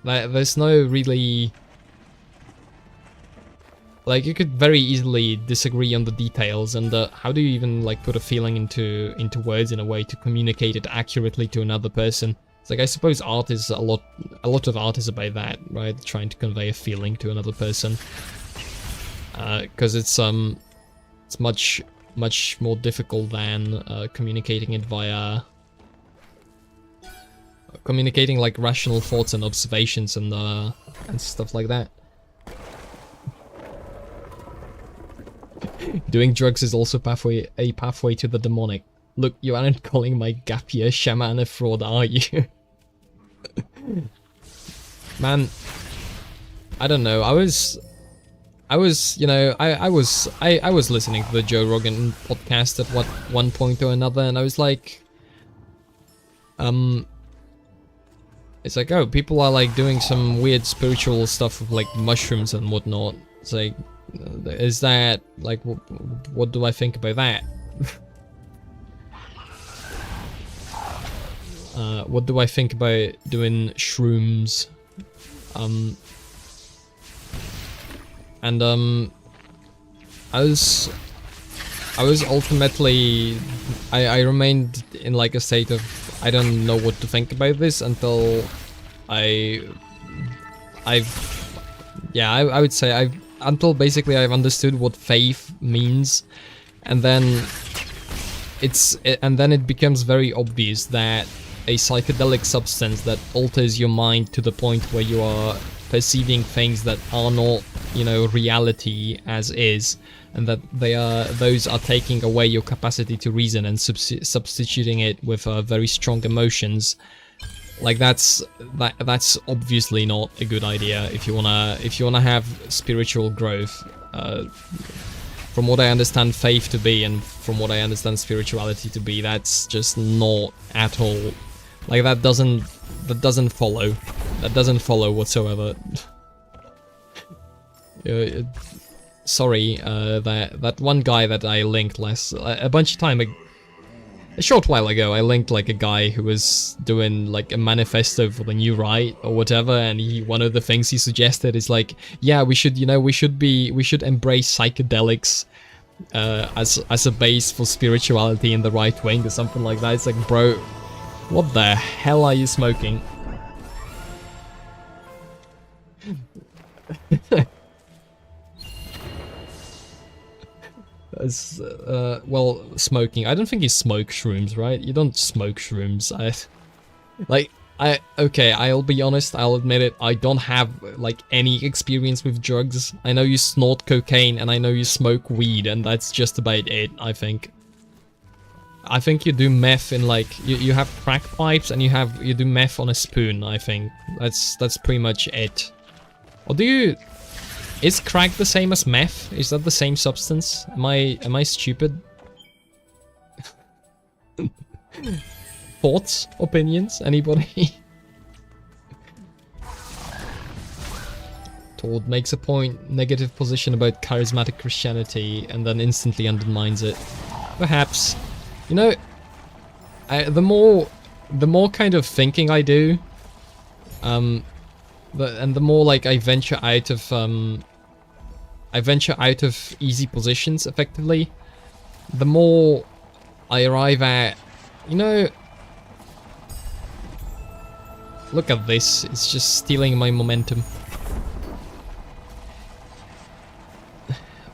there's no really, like, you could very easily disagree on the details, and how do you even like put a feeling into words in a way to communicate it accurately to another person? It's like, I suppose art is a lot of art is about that, right? Trying to convey a feeling to another person, because it's much more difficult than communicating it via like rational thoughts and observations and stuff like that. Doing drugs is also a pathway to the demonic. Look, you aren't calling my gap year shaman a fraud, are you? Man, I don't know. I was listening to the Joe Rogan podcast at one point or another, and I was like, it's like, oh, people are like doing some weird spiritual stuff with like mushrooms and whatnot. It's like, is that like, what do I think about that? What do I think about doing shrooms? I was ultimately, I remained in like a state of, I don't know what to think about this until I would say until basically I've understood what faith means, and then and then it becomes very obvious that a psychedelic substance that alters your mind to the point where you are perceiving things that are not, you know, reality as is, and that those are taking away your capacity to reason and substituting it with very strong emotions. Like that's obviously not a good idea if you wanna have spiritual growth. From what I understand faith to be, and from what I understand spirituality to be, that's just not at all. Like that doesn't follow. That doesn't follow whatsoever. Sorry, that one guy that I linked a short while ago, I linked like a guy who was doing like a manifesto for the new right or whatever, and one of the things he suggested is like, yeah, we should embrace psychedelics as a base for spirituality in the right wing or something like that. It's like, bro, what the hell are you smoking? Well, smoking. I don't think you smoke shrooms, right? You don't smoke shrooms. Okay, I'll be honest, I'll admit it, I don't have, like, any experience with drugs. I know you snort cocaine, and I know you smoke weed, and that's just about it, I think. I think you do meth in, like, you have crack pipes, and you do meth on a spoon, I think. That's pretty much it. Or do you... Is crack the same as meth? Is that the same substance? Am I stupid? Thoughts? Opinions? Anybody? Todd makes a negative position about charismatic Christianity and then instantly undermines it. Perhaps. You know, the more kind of thinking I do, and the more like I venture out of easy positions, effectively, the more I arrive at, you know, look at this, it's just stealing my momentum.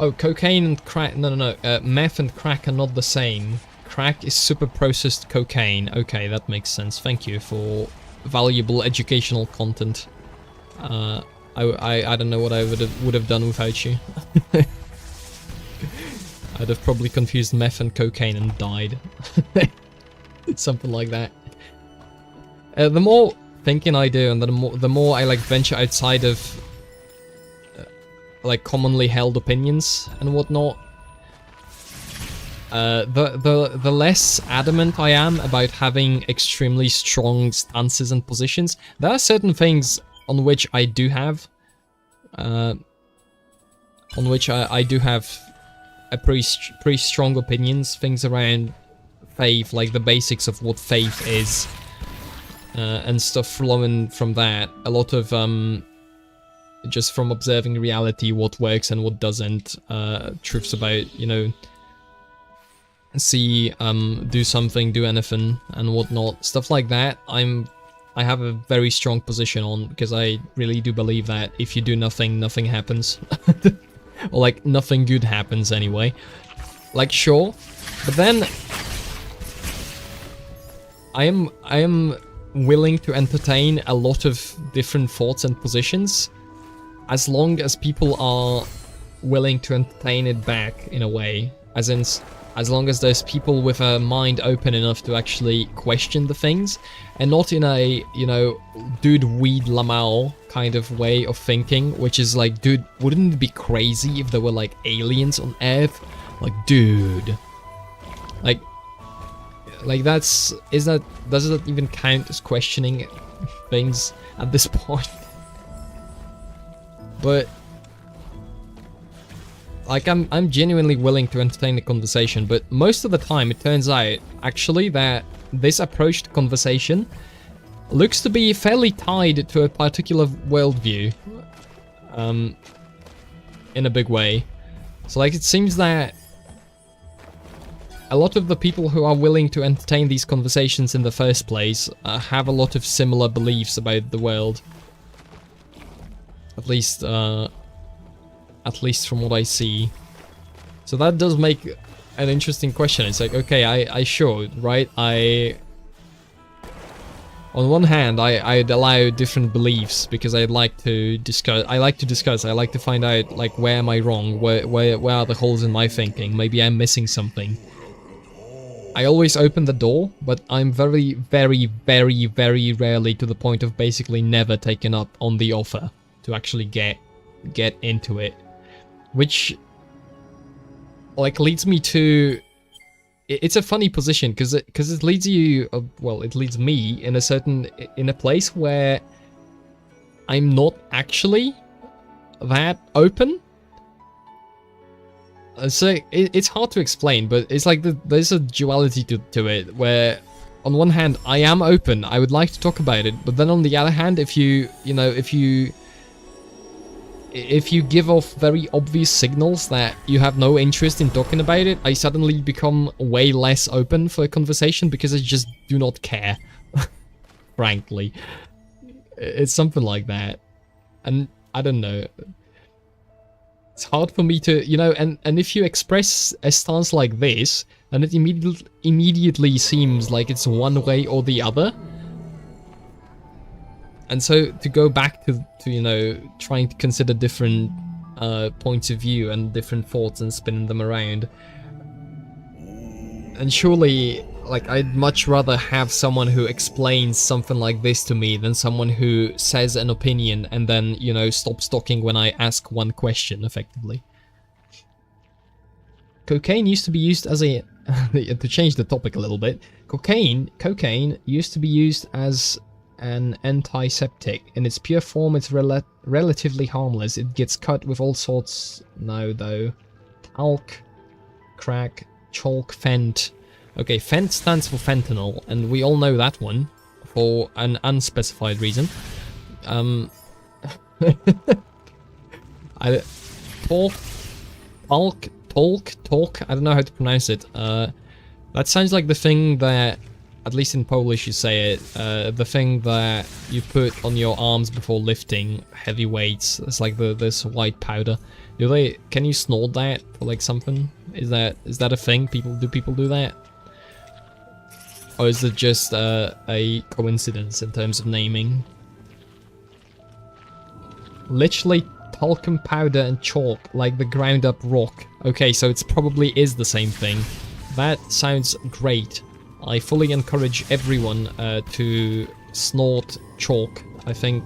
Oh, cocaine and crack, no, meth and crack are not the same. Crack is super processed cocaine. Okay, that makes sense. Thank you for valuable educational content. I don't know what I would have done without you. I'd have probably confused meth and cocaine and died. Something like that. The more thinking I do, and the more I like venture outside of like commonly held opinions and whatnot, the less adamant I am about having extremely strong stances and positions. There are certain things on which I do have, I do have a pretty strong opinions. Things around faith, like the basics of what faith is, and stuff flowing from that. A lot of just from observing reality, what works and what doesn't. Truths about, you know, do something, do anything, and whatnot. Stuff like that. I have a very strong position on, because I really do believe that if you do nothing, nothing happens. Or like nothing good happens anyway. Like, sure, but then I am willing to entertain a lot of different thoughts and positions, as long as people are willing to entertain it back in a way, as long as there's people with a mind open enough to actually question the things, and not in a, you know, dude, weed Lamau kind of way of thinking, which is like, dude, wouldn't it be crazy if there were like aliens on Earth? Like, dude, like does that even count as questioning things at this point? But like, I'm genuinely willing to entertain the conversation, but most of the time it turns out, actually, that this approach to conversation looks to be fairly tied to a particular worldview, in a big way. So, like, it seems that a lot of the people who are willing to entertain these conversations in the first place have a lot of similar beliefs about the world. At least from what I see. So that does make an interesting question. It's like, okay, I showed, right? On one hand, I'd allow different beliefs because I like to discuss, I like to find out, like, where am I wrong, where are the holes in my thinking, maybe I'm missing something. I always open the door, but I'm very, very, very, very rarely to the point of basically never taking up on the offer to actually get into it. Which, like, leads me to... It's a funny position, because it leads you... well, it leads me in a place where I'm not actually that open. So it's hard to explain, but it's like there's a duality to it, where on one hand I am open, I would like to talk about it, but then on the other hand, if you give off very obvious signals that you have no interest in talking about it, I suddenly become way less open for a conversation because I just do not care. Frankly. It's something like that. And I don't know. It's hard for me to, and if you express a stance like this, then it immediately seems like it's one way or the other. And so to go back to trying to consider different points of view and different thoughts and spinning them around. And surely, like, I'd much rather have someone who explains something like this to me than someone who says an opinion and then, stops talking when I ask one question, effectively. Cocaine used to be used as a... to change the topic a little bit. Cocaine used to be used as an antiseptic. In its pure form, it's relatively harmless. It gets cut with all sorts... No, though. Talc, crack, chalk, fent. Okay, fent stands for fentanyl, and we all know that one for an unspecified reason. Talc, I don't know how to pronounce it. That sounds like the thing that, at least in Polish you say it, the thing that you put on your arms before lifting heavy weights. It's like this white powder. Can you snort that for like something? Is that a thing? Do people do that? Or is it just a coincidence in terms of naming? Literally talcum powder and chalk, like the ground up rock. Okay, so it probably is the same thing. That sounds great. I fully encourage everyone to snort chalk. I think,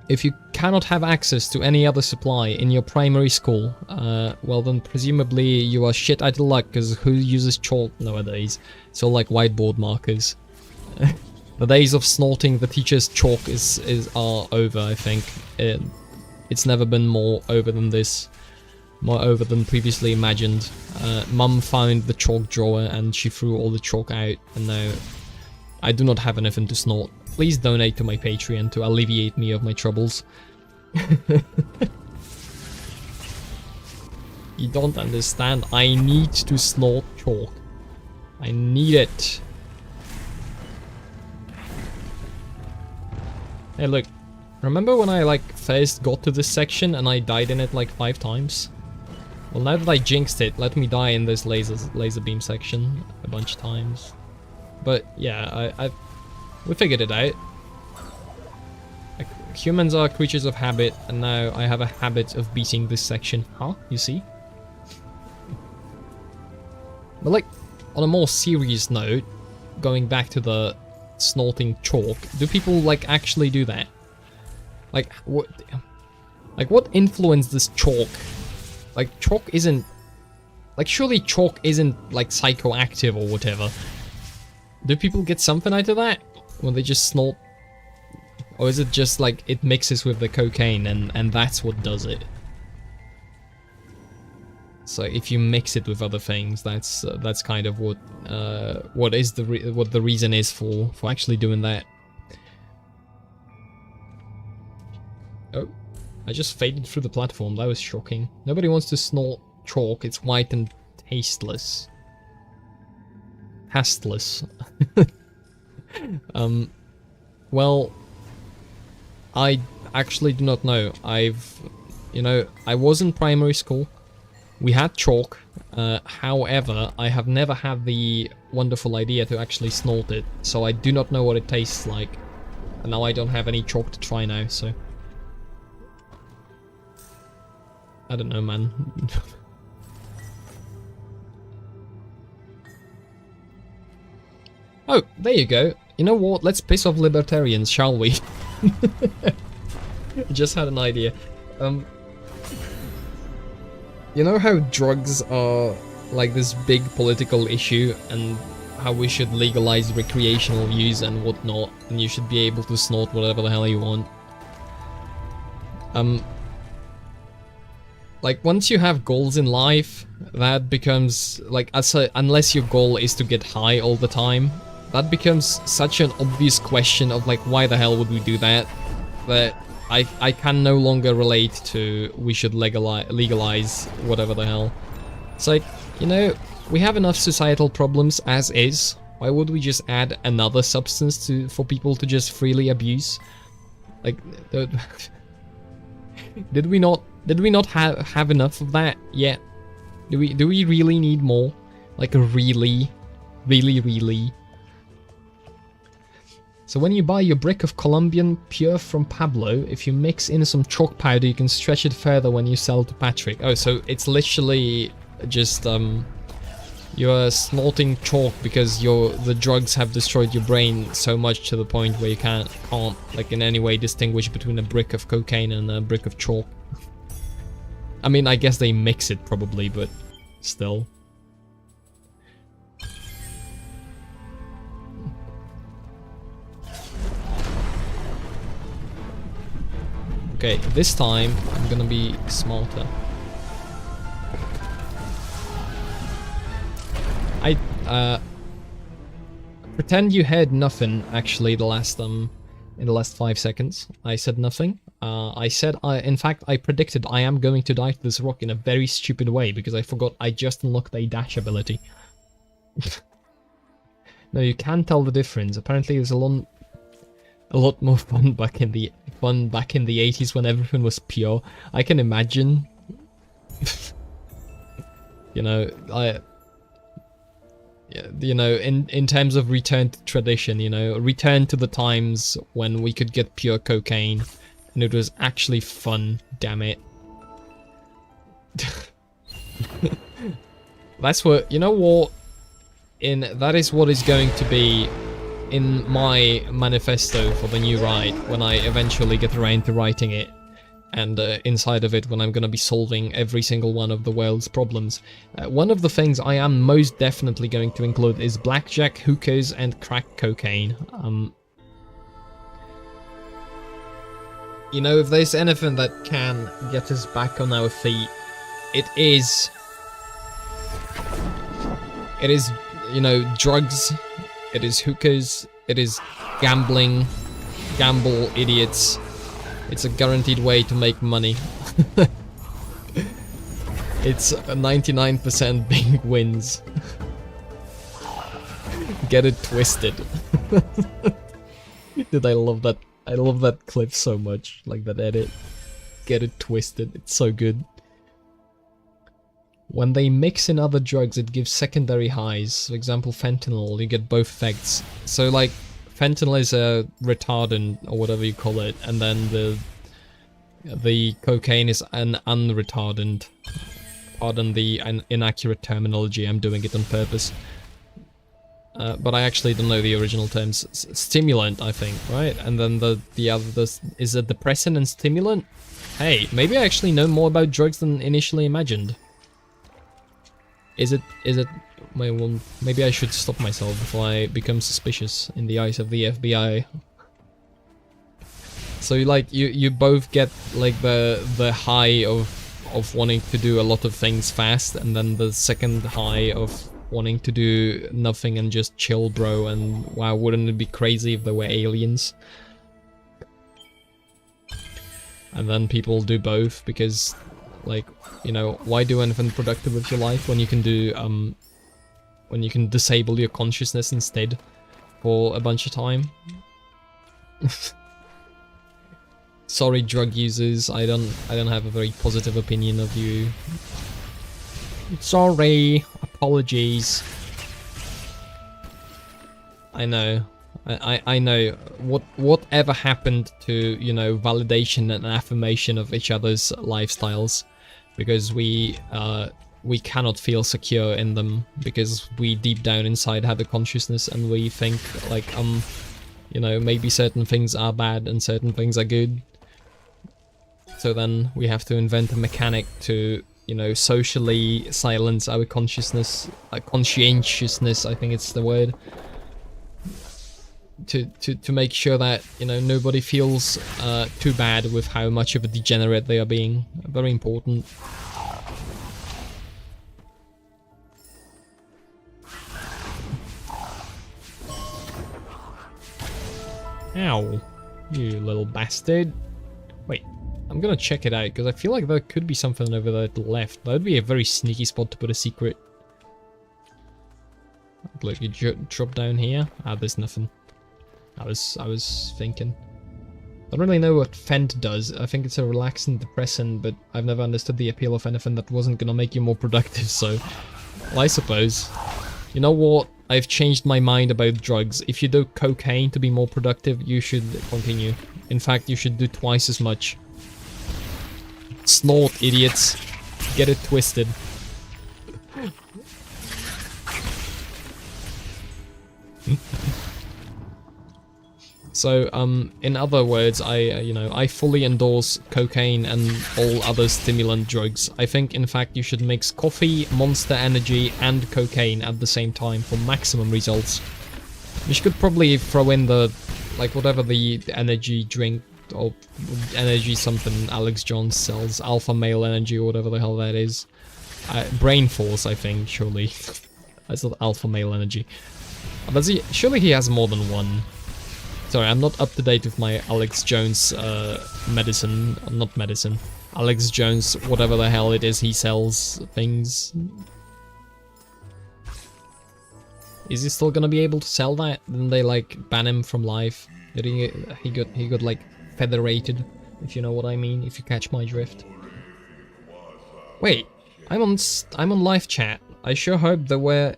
if you cannot have access to any other supply in your primary school, well then presumably you are shit out of luck, because who uses chalk nowadays? It's all like whiteboard markers. The days of snorting the teacher's chalk are over, I think. It's never been more over than this. More over than previously imagined. Mum found the chalk drawer and she threw all the chalk out, and now I do not have anything to snort. Please donate to my Patreon to alleviate me of my troubles. You don't understand. I need to snort chalk. I need it. Hey, look. Remember when I, first got to this section and I died in it, 5 times? Well, now that I jinxed it, let me die in this laser beam section a bunch of times. But, yeah, we figured it out. Humans are creatures of habit, and now I have a habit of beating this section. Huh? You see? But, on a more serious note, going back to the snorting chalk, do people, actually do that? What influenced this chalk? Chalk isn't... surely chalk isn't, psychoactive or whatever. Do people get something out of that? When they just snort? Or is it just, it mixes with the cocaine and that's what does it? So if you mix it with other things, that's kind of what the reason is for actually doing that. Oh, I just faded through the platform. That was shocking. Nobody wants to snort chalk. It's white and tasteless. Tasteless. Well, I actually do not know. I was in primary school. We had chalk, however, I have never had the wonderful idea to actually snort it, so I do not know what it tastes like. And now I don't have any chalk to try now, so... I don't know, man. Oh, there you go. You know what? Let's piss off libertarians, shall we? Just had an idea. You know how drugs are like this big political issue and how we should legalize recreational use and whatnot, and you should be able to snort whatever the hell you want. Like once you have goals in life, that becomes like, unless your goal is to get high all the time, that becomes such an obvious question of like, why the hell would we do that? That I can no longer relate to we should legalize whatever the hell. It's like, you know, we have enough societal problems as is. Why would we just add another substance for people to just freely abuse? Like, did we not have enough of that yet? Do we really need more? Like really? So when you buy your brick of Colombian pure from Pablo, if you mix in some chalk powder, you can stretch it further when you sell to Patrick. Oh, so it's literally just you're snorting chalk because the drugs have destroyed your brain so much to the point where you can't like in any way distinguish between a brick of cocaine and a brick of chalk. I mean, I guess they mix it probably, but still. Okay, this time I'm gonna be smarter. Pretend you heard nothing actually in the last 5 seconds. I said nothing. In fact, I predicted I am going to die to this rock in a very stupid way because I forgot I just unlocked a dash ability. No, you can tell the difference. Apparently there's a lot more fun back in the 80s when everything was pure. I can imagine. You know, in terms of return to tradition, you know, return to the times when we could get pure cocaine and it was actually fun, damn it. That's what, you know what, that is what is going to be in my manifesto for the new ride when I eventually get around to writing it. And inside of it, when I'm going to be solving every single one of the world's problems. One of the things I am most definitely going to include is blackjack, hookahs, and crack cocaine. You know, if there's anything that can get us back on our feet, it is, you know, drugs, it is hookahs, it is gambling, gamble idiots. It's a guaranteed way to make money. It's a 99% big wins. Get it twisted. Dude, I love that. I love that clip so much. Like that edit. Get it twisted. It's so good. When they mix in other drugs, it gives secondary highs. For example, fentanyl, you get both effects. So like, fentanyl is a retardant, or whatever you call it, and then the cocaine is an unretardant. Pardon the inaccurate terminology, I'm doing it on purpose. But I actually don't know the original terms. Stimulant, I think, right? And then the other, is a depressant and stimulant? Hey, maybe I actually know more about drugs than initially imagined. Is it, well, maybe I should stop myself before I become suspicious in the eyes of the FBI. So like you both get like the high of wanting to do a lot of things fast, and then the second high of wanting to do nothing and just chill, bro, and wow, wouldn't it be crazy if there were aliens? And then people do both because, like, you know, why do anything productive with your life when you can do when you can disable your consciousness instead for a bunch of time? Sorry, drug users, I don't have a very positive opinion of you. Sorry. Apologies. I know. I know. Whatever happened to, you know, validation and affirmation of each other's lifestyles? Because we cannot feel secure in them, because we deep down inside have a consciousness and we think like, you know, maybe certain things are bad and certain things are good. So then we have to invent a mechanic to, you know, socially silence our consciousness, conscientiousness, I think it's the word. To make sure that, you know, nobody feels too bad with how much of a degenerate they are being. Very important. Ow, you little bastard. Wait, I'm gonna check it out, because I feel like there could be something over there to the left. That would be a very sneaky spot to put a secret. Look, you drop down here. Ah, there's nothing. I was thinking. I don't really know what Fent does. I think it's a relaxing depressant, but I've never understood the appeal of anything that wasn't gonna make you more productive, so... Well, I suppose. You know what? I've changed my mind about drugs. If you do cocaine to be more productive, you should continue. In fact, you should do twice as much. Snort, idiots. Get it twisted. So, in other words, I fully endorse cocaine and all other stimulant drugs. I think, in fact, you should mix coffee, Monster Energy, and cocaine at the same time for maximum results. You could probably throw in the, like, whatever the energy drink, or energy something Alex Jones sells, Alpha Male Energy, or whatever the hell that is. Brain Force, I think, surely. I thought Alpha Male Energy. But surely he has more than one. Sorry, I'm not up to date with my Alex Jones medicine. Not medicine. Alex Jones, whatever the hell it is he sells things. Is he still gonna be able to sell that? Didn't they like ban him from live? Did he got like federated, if you know what I mean, if you catch my drift. Wait, I'm on live chat. I sure hope there were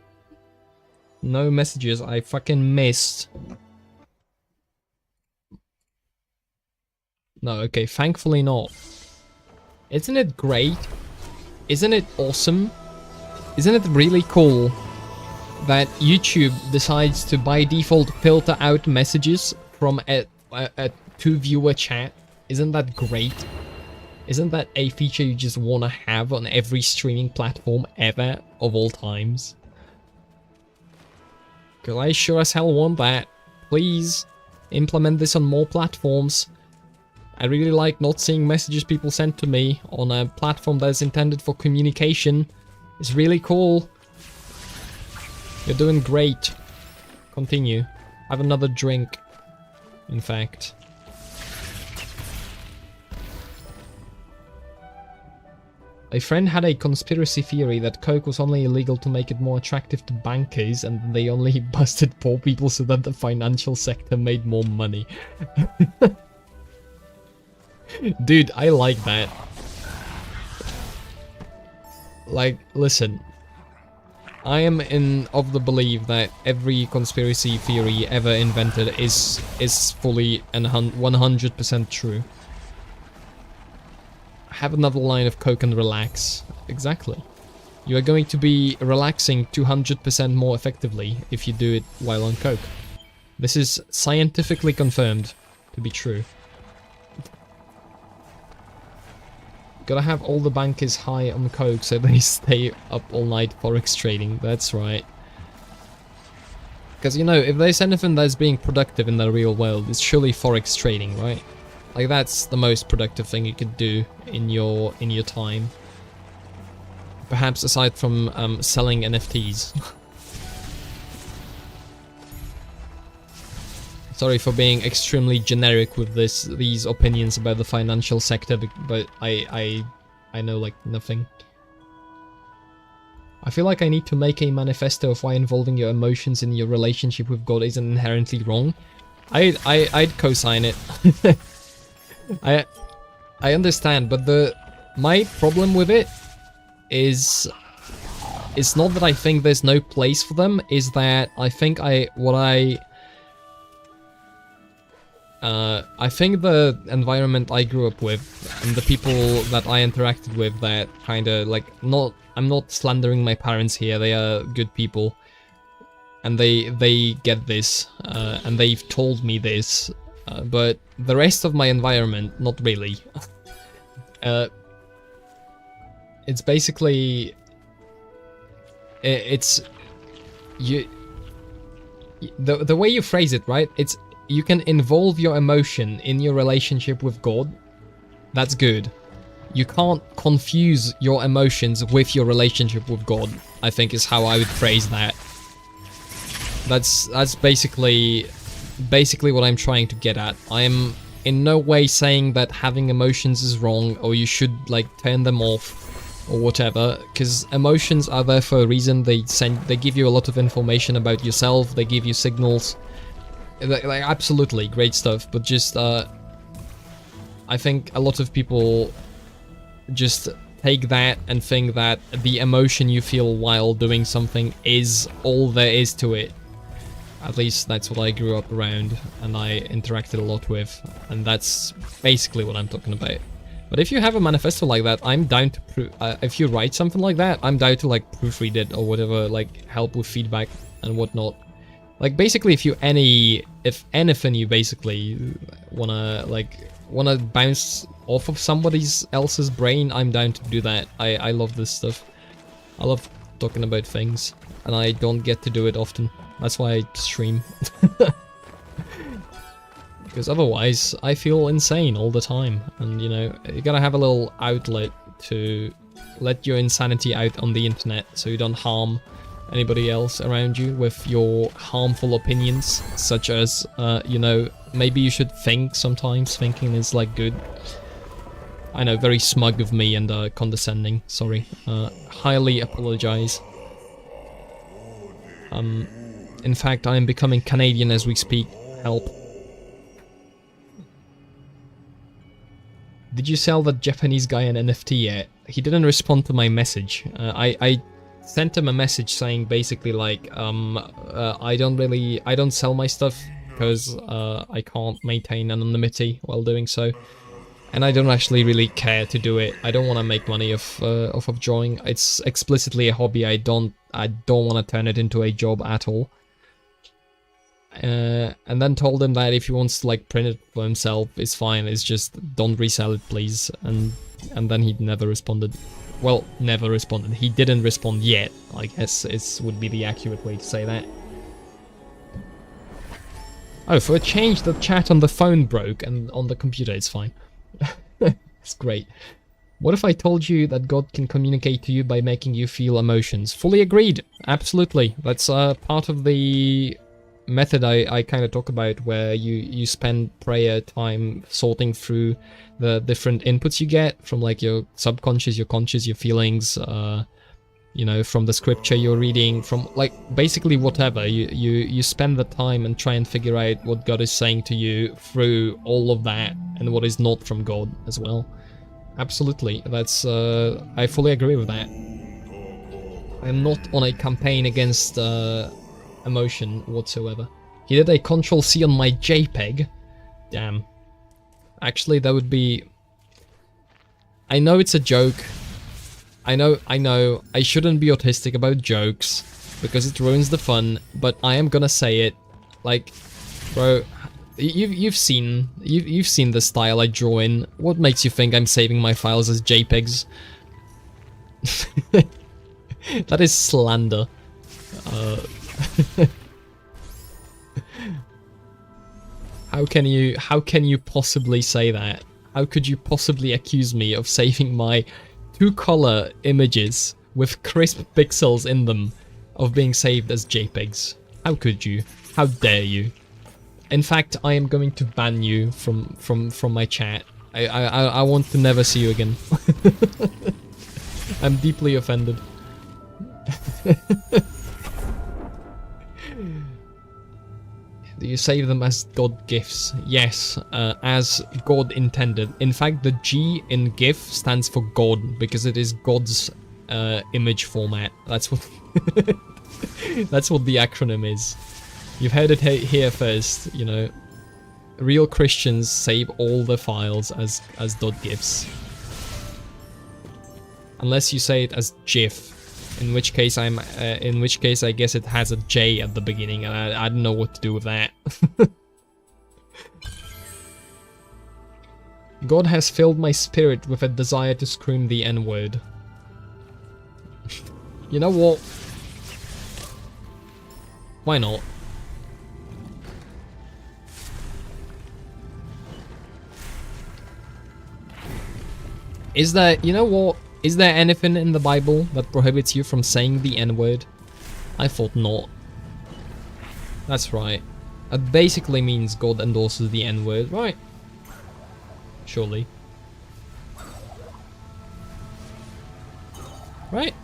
no messages I fucking missed. No, okay, thankfully not. Isn't it great? Isn't it awesome? Isn't it really cool that YouTube decides to by default filter out messages from a 2-viewer chat? Isn't that great? Isn't that a feature you just wanna have on every streaming platform ever of all times? Cause I sure as hell want that. Please implement this on more platforms. I really like not seeing messages people send to me on a platform that is intended for communication. It's really cool. You're doing great. Continue. Have another drink, in fact. A friend had a conspiracy theory that coke was only illegal to make it more attractive to bankers, and they only busted poor people so that the financial sector made more money. Dude, I like that. Like, listen. I am of the belief that every conspiracy theory ever invented is fully and 100% true. Have another line of coke and relax. Exactly. You are going to be relaxing 200% more effectively if you do it while on coke. This is scientifically confirmed to be true. Gotta have all the bankers high on coke so they stay up all night forex trading. That's right. Because, you know, if there's anything that's being productive in the real world, it's surely forex trading, right? Like, that's the most productive thing you could do in your time. Perhaps aside from selling NFTs. Sorry for being extremely generic with these opinions about the financial sector, but I know like nothing. I feel like I need to make a manifesto of why involving your emotions in your relationship with God isn't inherently wrong. I'd co-sign it. I understand, but my problem with it is it's not that I think there's no place for them, is that I think I think the environment I grew up with and the people that I interacted with that kind of like I'm not slandering my parents here, they are good people and they get this and they've told me this, but the rest of my environment, not really. It's basically the way you phrase it, right? It's you can involve your emotion in your relationship with God. That's good. You can't confuse your emotions with your relationship with God, I think is how I would phrase that. That's basically what I'm trying to get at. I'm in no way saying that having emotions is wrong or you should like turn them off or whatever, because emotions are there for a reason. They give you a lot of information about yourself, they give you signals. Like absolutely great stuff, but just I think a lot of people just take that and think that the emotion you feel while doing something is all there is to it. At least that's what I grew up around and I interacted a lot with, and that's basically what I'm talking about. But if you have a manifesto like that, I'm down to if you write something like that, I'm down to like proofread it or whatever, like help with feedback and whatnot. Like basically if anything you basically wanna bounce off of somebody else's brain, I'm down to do that. I love this stuff. I love talking about things and I don't get to do it often. That's why I stream. Because otherwise I feel insane all the time, and you know, you gotta have a little outlet to let your insanity out on the internet so you don't harm anybody else around you with your harmful opinions, such as, you know, maybe you should think sometimes. Thinking is like good. I know, very smug of me and condescending, sorry. Highly apologize. In fact, I am becoming Canadian as we speak. Help. Did you sell that Japanese guy an NFT yet? He didn't respond to my message. I sent him a message saying basically like, I don't sell my stuff because I can't maintain anonymity while doing so. And I don't actually really care to do it. I don't want to make money off of drawing. It's explicitly a hobby. I don't want to turn it into a job at all. And then told him that if he wants to like print it for himself, it's fine. It's just don't resell it, please. And then he never responded. Well, never responded. He didn't respond yet. I guess would be the accurate way to say that. Oh, for a change, the chat on the phone broke, and on the computer it's fine. It's great. What if I told you that God can communicate to you by making you feel emotions? Fully agreed. Absolutely. That's part of the method I kind of talk about, where you spend prayer time sorting through the different inputs you get from like your subconscious, your conscious, your feelings, you know, from the scripture you're reading, from like basically whatever. You spend the time and try and figure out what God is saying to you through all of that, and what is not from God as well. Absolutely. That's I fully agree with that. I'm not on a campaign against emotion whatsoever. He did a Ctrl-C on my JPEG. Damn. Actually, that would be... I know it's a joke. I know. I shouldn't be autistic about jokes, because it ruins the fun, but I am gonna say it. Like, bro, you've seen the style I draw in. What makes you think I'm saving my files as JPEGs? That is slander. How can you possibly say that? How could you possibly accuse me of saving my two-color images with crisp pixels in them of being saved as JPEGs? How could you? How dare you? In fact, I am going to ban you from my chat. I want to never see you again. I'm deeply offended. Do you save them as God gifts? Yes, as God intended. In fact, the G in GIF stands for God, because it is God's image format. That's what that's what the acronym is. You've heard it here first, you know. Real Christians save all the files as .gifs. Unless you say it as GIF, in which case I guess it has a J at the beginning, and I don't know what to do with that. God has filled my spirit with a desire to scream the N-word. You know what? Why not? Is there, you know what? Is there anything in the Bible that prohibits you from saying the N-word? I thought not. That's right. It basically means God endorses the N-word, right? Surely. Right?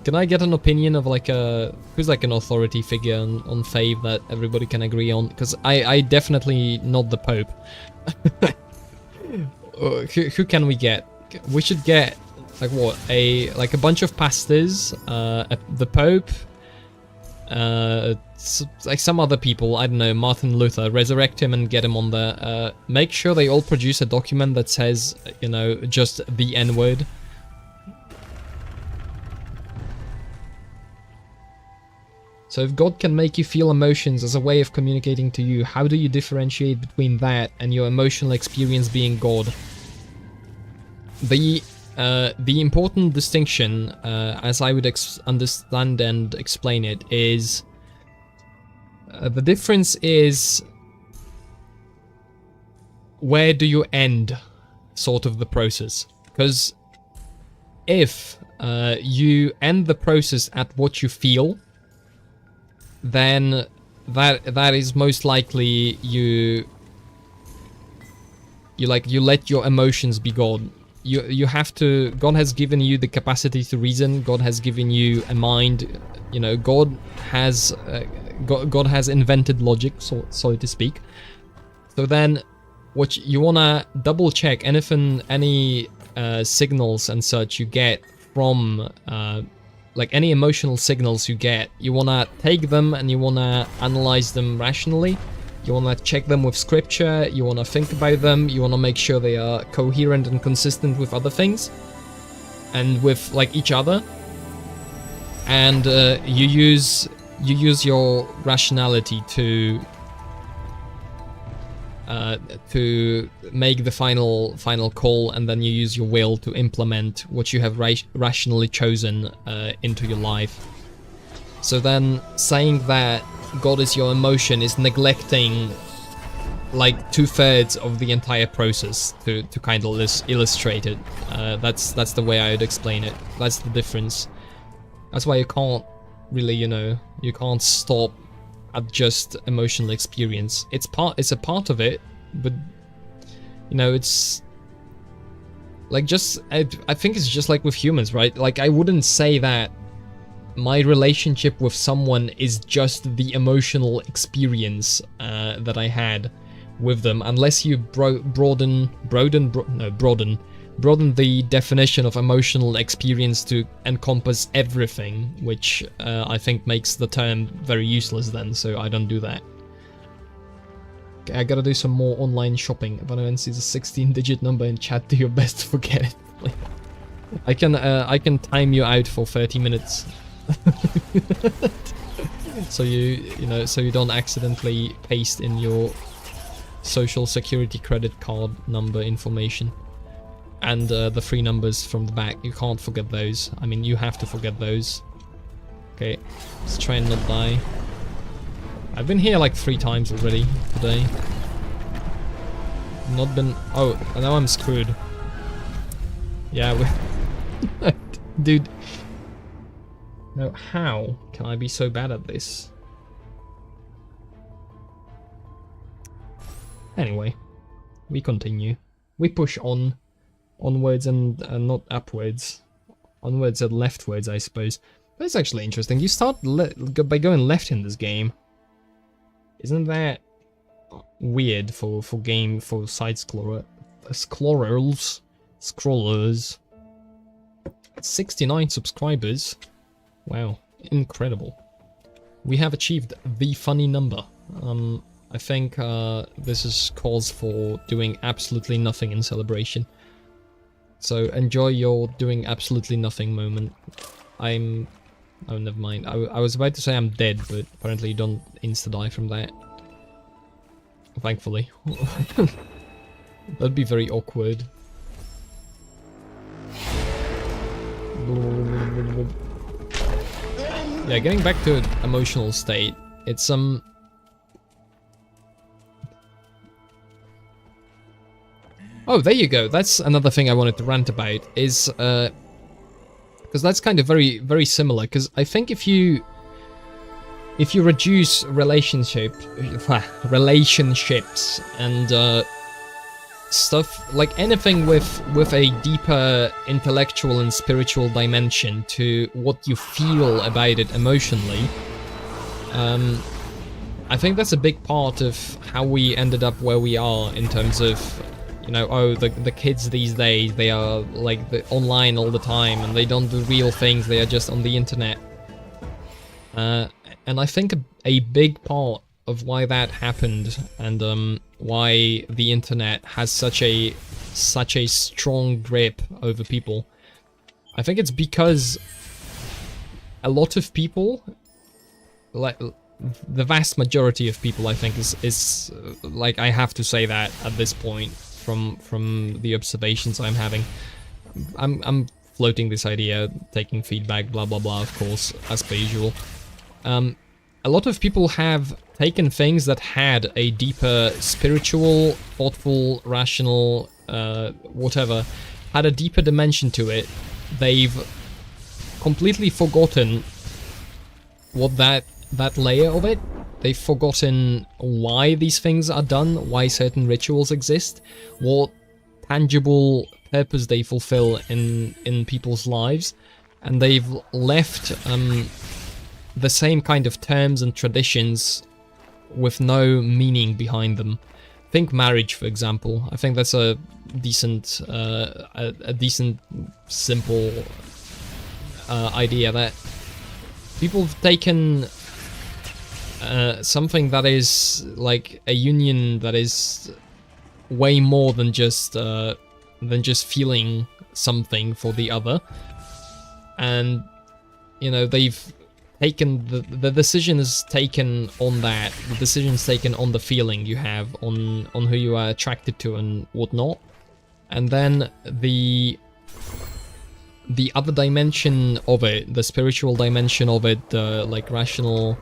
Can I get an opinion of like who's like an authority figure on Fave that everybody can agree on? Because I definitely not the Pope. Who can we get? We should get like what, a bunch of pastors, the Pope, like some other people, I don't know, Martin Luther, resurrect him and get him on there. Make sure they all produce a document that says, you know, just the N-word. So if God can make you feel emotions as a way of communicating to you, how do you differentiate between that and your emotional experience being God? The important distinction, as I would understand and explain it, is the difference is where do you end, sort of, the process. Because if you end the process at what you feel, then that is most likely you let your emotions be God. You have to. God has given you the capacity to reason. God has given you a mind. You know, God has invented logic, so to speak. So then, what you wanna double check any signals and such you get from like any emotional signals you get. You wanna take them and you wanna analyze them rationally. You wanna check them with scripture, you wanna think about them, you wanna make sure they are coherent and consistent with other things, and with like each other. And you use your rationality to make the final call, and then you use your will to implement what you have rationally chosen into your life. So then saying that God is your emotion is neglecting like 2/3 of the entire process to kind of illustrate it. That's the way I would explain it. That's the difference. That's why you can't really, you know, you can't stop at just emotional experience. It's a part of it, but you know, it's like just I think it's just like with humans, right? Like I wouldn't say that my relationship with someone is just the emotional experience that I had with them, unless you broaden the definition of emotional experience to encompass everything, which I think makes the term very useless then, so I don't do that. Okay, I gotta do some more online shopping. If anyone sees a 16-digit number in chat, do your best to forget it. I can time you out for 30 minutes. So so you don't accidentally paste in your social security credit card number information. And the 3 numbers from the back, you can't forget those. I mean, you have to forget those. Okay, let's try and not die. I've been here like 3 times already today. Not been... Oh, now I'm screwed. Yeah, dude. No, how can I be so bad at this? Anyway, we continue. We push on. Onwards and not upwards. Onwards and leftwards, I suppose. But it's actually interesting. You start by going left in this game. Isn't that weird for side scrollers? 69 subscribers. Wow, incredible. We have achieved the funny number. I think this is cause for doing absolutely nothing in celebration. So enjoy your doing absolutely nothing moment. Oh, never mind. I was about to say I'm dead, but apparently you don't insta-die from that. Thankfully. That'd be very awkward. Yeah, getting back to emotional state, it's Oh, there you go. That's another thing I wanted to rant about, is because that's kind of very similar, because I think if you reduce relationships and stuff, like anything with a deeper intellectual and spiritual dimension to what you feel about it emotionally, I think that's a big part of how we ended up where we are in terms of, you know, oh, the kids these days, they are like online all the time and they don't do real things, they are just on the internet. And I think a big part of why that happened and why the internet has such a strong grip over people, I think it's because a lot of people, like the vast majority of people, I think is like, I have to say that at this point from the observations I'm having. I'm floating this idea, taking feedback, blah blah blah, of course, as per usual. A lot of people have taken things that had a deeper spiritual, thoughtful, rational, whatever, had a deeper dimension to it. They've completely forgotten what that layer of it. They've forgotten why these things are done, why certain rituals exist, what tangible purpose they fulfill in people's lives, and they've left the same kind of terms and traditions with no meaning behind them. Think marriage, for example. I think that's a decent, simple idea, that people have taken something that is like a union that is way more than just feeling something for the other, and you know, they've taken the decision is taken on that. The decision is taken on the feeling you have, on who you are attracted to and whatnot, and then the other dimension of it, the spiritual dimension of it, the like rational,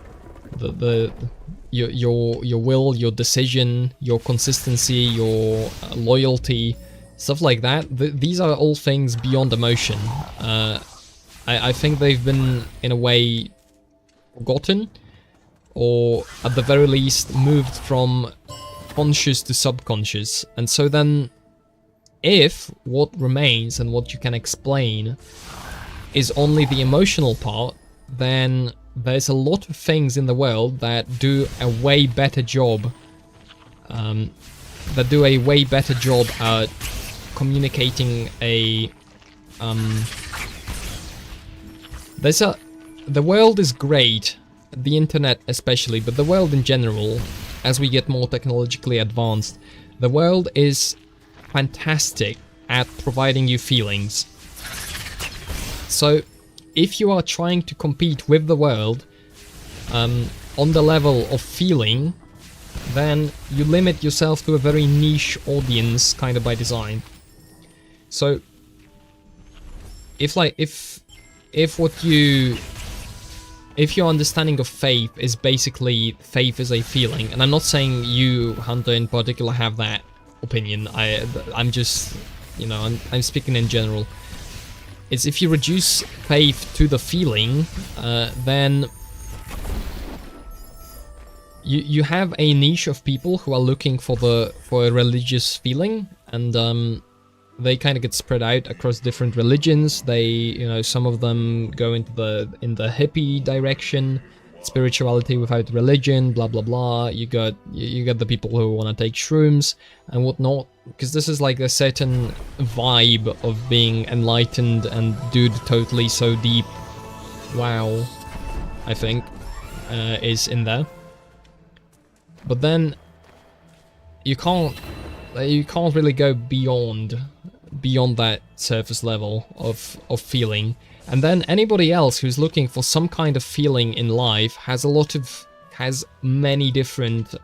your will, your decision, your consistency, your loyalty, stuff like that. These are all things beyond emotion. I think they've been, in a way, forgotten, or at the very least moved from conscious to subconscious. And so then, if what remains and what you can explain is only the emotional part, then there's a lot of things in the world that do a way better job, at communicating a the world is great, the internet especially, but the world in general, as we get more technologically advanced, the world is fantastic at providing you feelings. So if you are trying to compete with the world on the level of feeling, then you limit yourself to a very niche audience, kind of by design. So if your understanding of faith is basically faith is a feeling, and I'm not saying you, Hunter, in particular have that opinion, I'm just, you know, I'm speaking in general. It's if you reduce faith to the feeling, then you have a niche of people who are looking for a religious feeling, and they kind of get spread out across different religions. They, you know, some of them go into the hippie direction, spirituality without religion, blah blah blah. You got the people who want to take shrooms and whatnot, because this is like a certain vibe of being enlightened and dude totally so deep. Wow, I think is in there. But then you can't really go beyond that surface level of feeling. And then anybody else who's looking for some kind of feeling in life has many different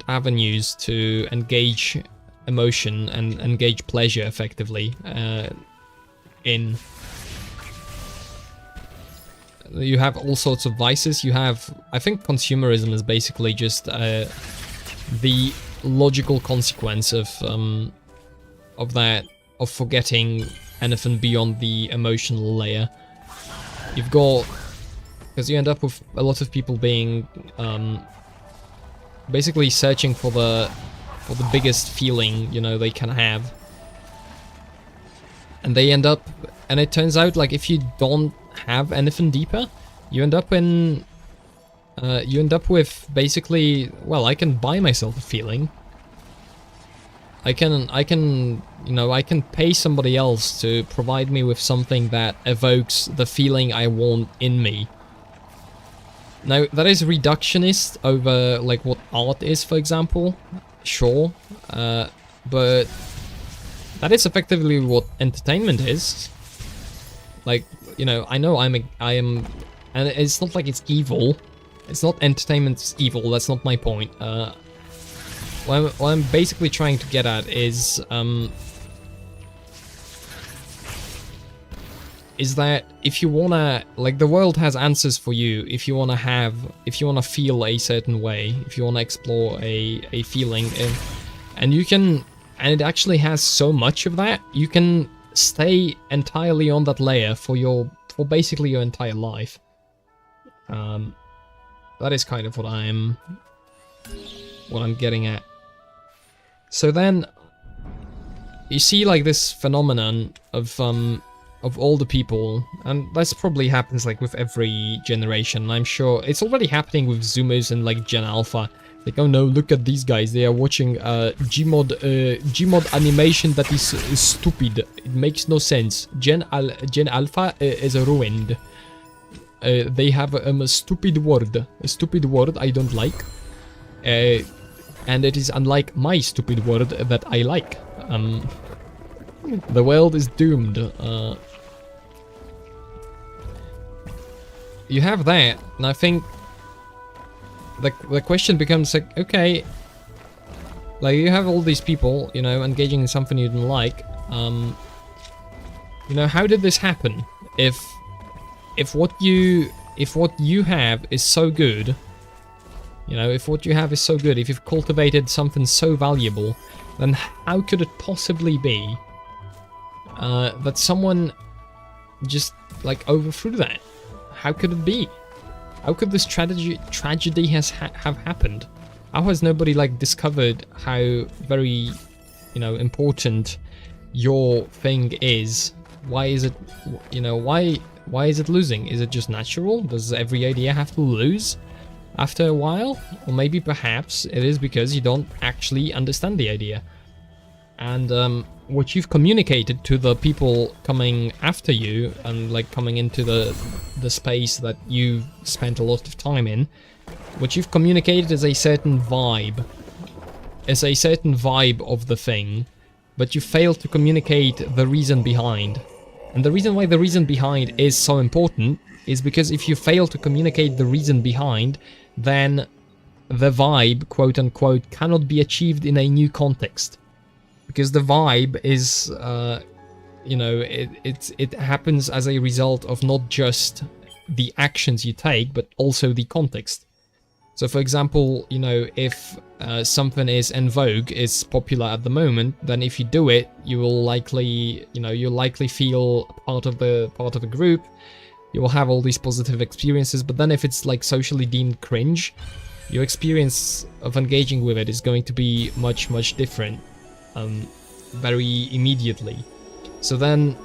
avenues to engage emotion and engage pleasure effectively in. You have all sorts of vices. You have, I think consumerism is basically just the logical consequence of forgetting anything beyond the emotional layer. You've got, because you end up with a lot of people being basically searching for the biggest feeling, you know, they can have, and they end up, and it turns out like if you don't have anything deeper, you end up with basically, well, I can buy myself a feeling. I can pay somebody else to provide me with something that evokes the feeling I want in me. Now, that is reductionist over like what art is, for example. Sure, but that is effectively what entertainment is. Like, you know I am, and it's not like it's evil. It's not entertainment's evil. That's not my point. What I'm basically trying to get at is that if you wanna, like, the world has answers for you. If you wanna feel a certain way, if you wanna explore a feeling, and you can, and it actually has so much of that, you can stay entirely on that layer for basically your entire life. That is kind of what I'm getting at. So then you see like this phenomenon of all the people, and this probably happens like with every generation. I'm sure it's already happening with Zoomers and like Gen Alpha. Like, oh no, look at these guys, they are watching Gmod animation that is stupid. It makes no sense. Gen Alpha is ruined. They have a stupid word I don't like. And it is unlike my stupid word that I like. The world is doomed. You have that, and I think the question becomes like, okay, like you have all these people, you know, engaging in something you don't like. You know, how did this happen? If what you have is so good, you know, if what you have is so good, if you've cultivated something so valuable, then how could it possibly be that someone just like overthrew that? How could it be? How could this tragedy have happened? How has nobody like discovered how very, you know, important your thing is? Why is it, you know, why is it losing? Is it just natural? Does every idea have to lose after a while? Or maybe perhaps it is because you don't actually understand the idea. And what you've communicated to the people coming after you and like coming into the space that you spent a lot of time in, what you've communicated is a certain vibe. It's a certain vibe of the thing, but you failed to communicate the reason behind. And the reason why the reason behind is so important is because if you fail to communicate the reason behind, then the vibe, quote unquote, cannot be achieved in a new context. Because the vibe is, you know, it happens as a result of not just the actions you take, but also the context. So for example, you know, if something is en vogue, is popular at the moment, then if you do it, you will likely, you know, you'll likely feel part of the group. You will have all these positive experiences, but then if it's like socially deemed cringe, your experience of engaging with it is going to be much, much different. Very immediately. So then,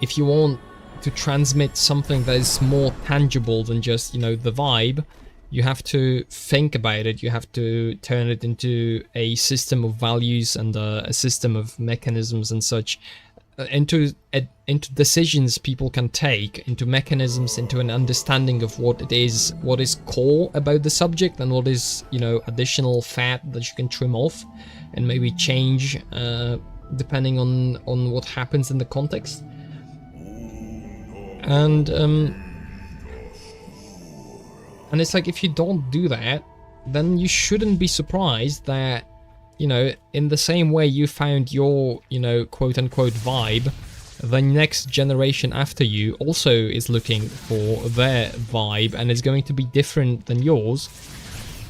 if you want to transmit something that is more tangible than just, you know, the vibe, you have to think about it. You have to turn it into a system of values and a system of mechanisms and such, into decisions people can take, into mechanisms, into an understanding of what is core about the subject, and what is, you know, additional fat that you can trim off and maybe change depending on what happens in the context. And it's like, if you don't do that, then you shouldn't be surprised that, you know, in the same way you found your, you know, quote-unquote vibe, the next generation after you also is looking for their vibe, and it's going to be different than yours,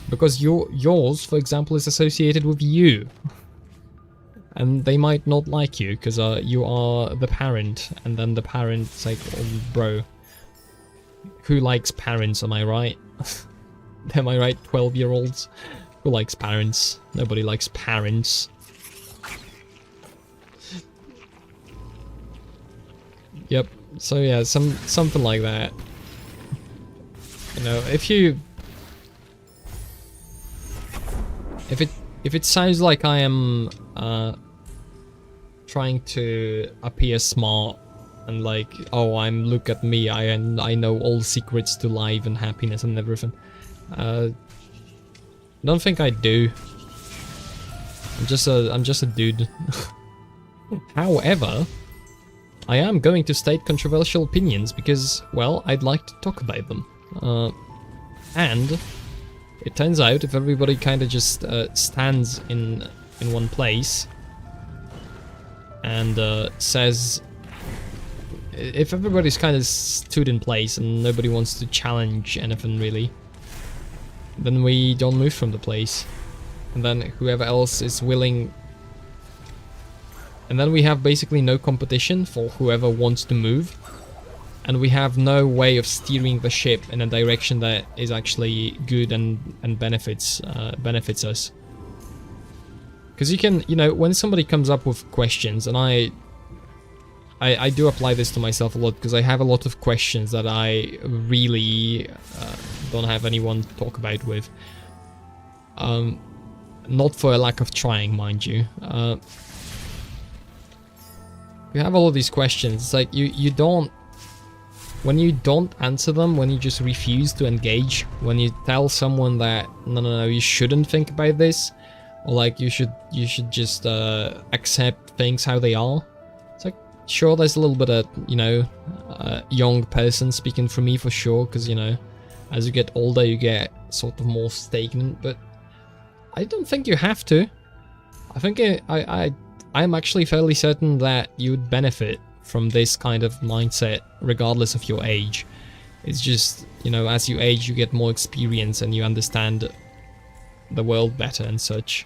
because yours, for example, is associated with you. And they might not like you, because you are the parent, and then the parent's like, oh, bro, who likes parents, am I right? Am I right, 12-year-olds? Who likes parents? Nobody likes parents. Yep. So yeah, something like that. You know, if it sounds like I am trying to appear smart and like, oh, look at me, I know all secrets to life and happiness and everything. Don't think I do. I'm just a dude. However, I am going to state controversial opinions because, well, I'd like to talk about them. And it turns out if everybody kind of just stands in one place and says, if everybody's kind of stood in place and nobody wants to challenge anything really, then we don't move from the place. And then whoever else is willing... And then we have basically no competition for whoever wants to move. And we have no way of steering the ship in a direction that is actually good and benefits us. Because you can, you know, when somebody comes up with questions, and I do apply this to myself a lot, because I have a lot of questions that I really don't have anyone to talk about with. Not for a lack of trying, mind you. You have all of these questions. It's like you don't... When you don't answer them, when you just refuse to engage, when you tell someone that no, you shouldn't think about this, or like you should just accept things how they are. It's like, sure, there's a little bit of, you know, young person speaking for me for sure, because, you know, as you get older you get sort of more stagnant, but I don't think you have to. I think I'm actually fairly certain that you would benefit from this kind of mindset regardless of your age. It's just, you know, as you age you get more experience and you understand the world better and such.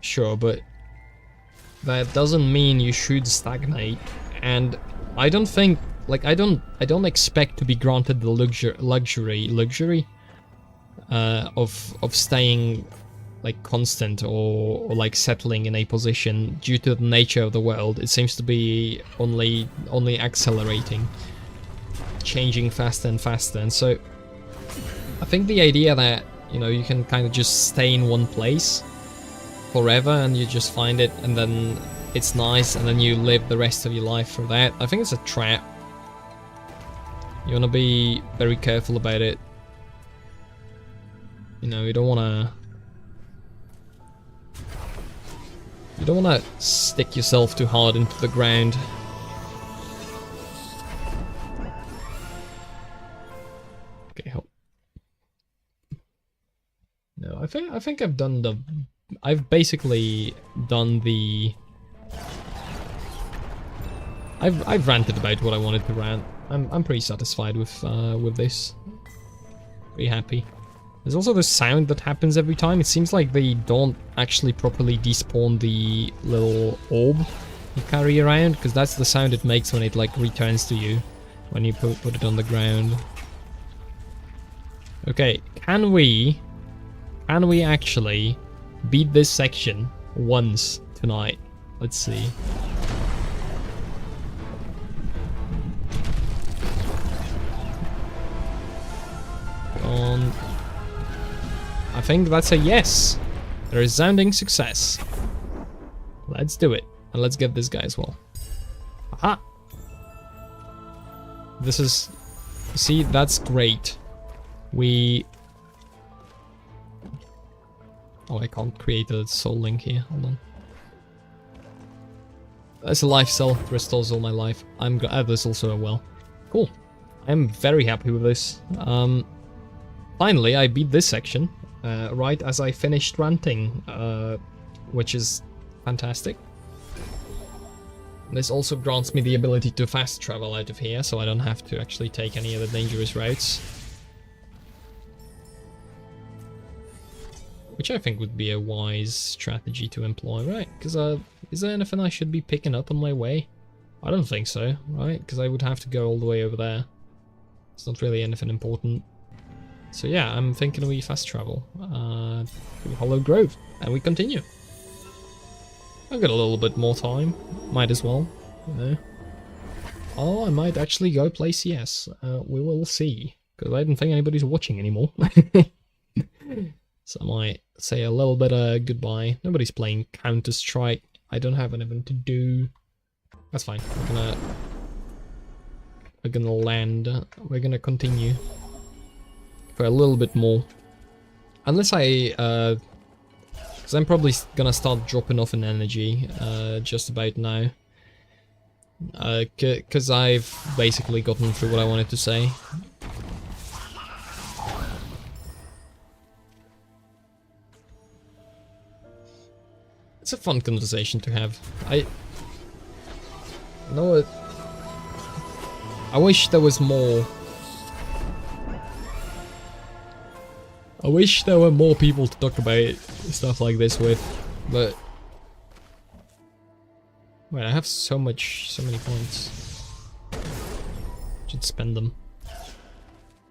Sure, but that doesn't mean you should stagnate, and I don't think, like, I don't expect to be granted the luxury of staying like constant or like settling in a position due to the nature of the world. It seems to be only accelerating, changing faster and faster, and so I think the idea that, you know, you can kind of just stay in one place forever and you just find it and then it's nice and then you live the rest of your life for that, I think it's a trap. You want to be very careful about it. You know, you don't want to stick yourself too hard into the ground. Okay, help. No, I think I've basically done the... I've ranted about what I wanted to rant. I'm pretty satisfied with this. Pretty happy. There's also this sound that happens every time. It seems like they don't actually properly despawn the little orb you carry around, because that's the sound it makes when it like returns to you when you put it on the ground. Okay, can we actually beat this section once tonight? Let's see. on. I think that's a yes. A resounding success. Let's do it. And let's get this guy as well. Aha! This is... See, that's great. We... Oh, I can't create a soul link here. Hold on. That's a life cell. It restores all my life. I'm gonna add this also a well. Cool. I'm very happy with this. Finally, I beat this section. Right as I finished ranting. Which is fantastic. This also grants me the ability to fast travel out of here, so I don't have to actually take any of the dangerous routes. Which I think would be a wise strategy to employ, right? Because is there anything I should be picking up on my way? I don't think so, right? Because I would have to go all the way over there. It's not really anything important. So yeah, I'm thinking we fast travel to Hollow Grove, and we continue. I've got a little bit more time. Might as well, you know. Oh, I might actually go play CS. We will see. Because I don't think anybody's watching anymore. So I might say a little bit of goodbye. Nobody's playing Counter-Strike. I don't have anything to do. That's fine. We're gonna land. We're gonna continue for a little bit more. Unless I... Because I'm probably gonna start dropping off in energy just about now. Because I've basically gotten through what I wanted to say. It's a fun conversation to have. I know it. I wish there was more. I wish there were more people to talk about stuff like this with, but wait, I have so many points. Should spend them.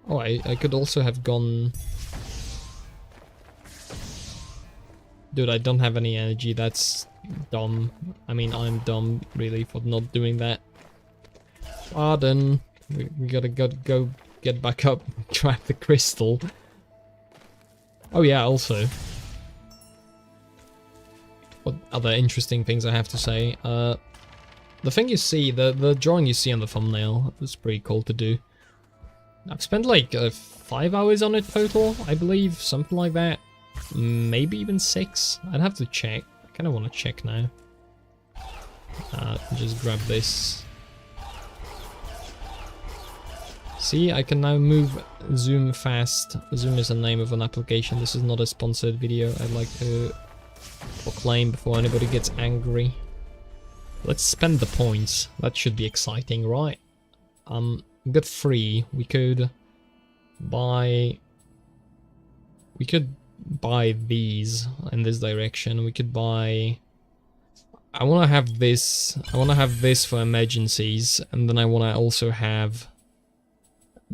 Oh, I could also have gone. Dude, I don't have any energy. That's dumb. I mean, I'm dumb really for not doing that. Pardon. We gotta go get back up, grab the crystal. Oh yeah, also. What other interesting things I have to say? The thing you see, the drawing you see on the thumbnail, is pretty cool to do. I've spent like 5 hours on it total, I believe, something like that. Maybe even 6. I'd have to check. I kind of want to check now. Just grab this. See, I can now move Zoom fast. Zoom is the name of an application. This is not a sponsored video. I'd like to proclaim before anybody gets angry. Let's spend the points. That should be exciting, right? We got 3. We could buy these in this direction. We could buy... I want to have this. I want to have this for emergencies, and then I want to also have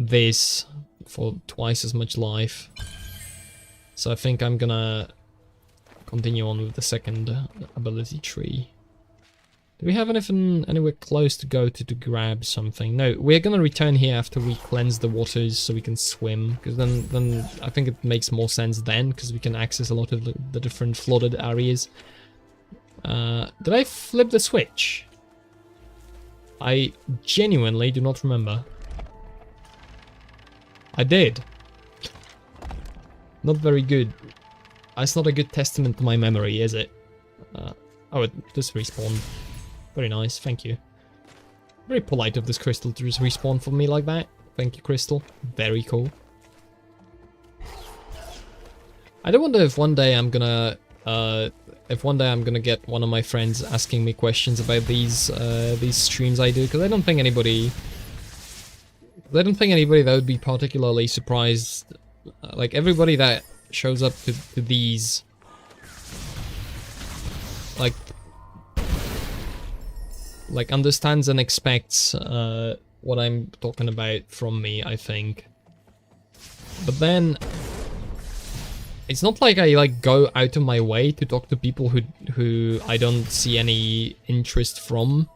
this for twice as much life. So I think I'm gonna continue on with the second ability tree. Do we have anything anywhere close to go to grab something? No, we're gonna return here after we cleanse the waters so we can swim, because then I think it makes more sense then, because we can access a lot of the different flooded areas. Did I flip the switch? I genuinely do not remember. I did. Not very good. That's not a good testament to my memory, is it? Oh, it just respawned. Very nice, thank you. Very polite of this crystal to just respawn for me like that. Thank you, crystal. Very cool. I don't wonder if one day I'm gonna get one of my friends asking me questions about these streams I do, because I don't think anybody that would be particularly surprised. Like, everybody that shows up to these, like understands and expects what I'm talking about from me, I think. But then it's not like I go out of my way to talk to people who I don't see any interest from.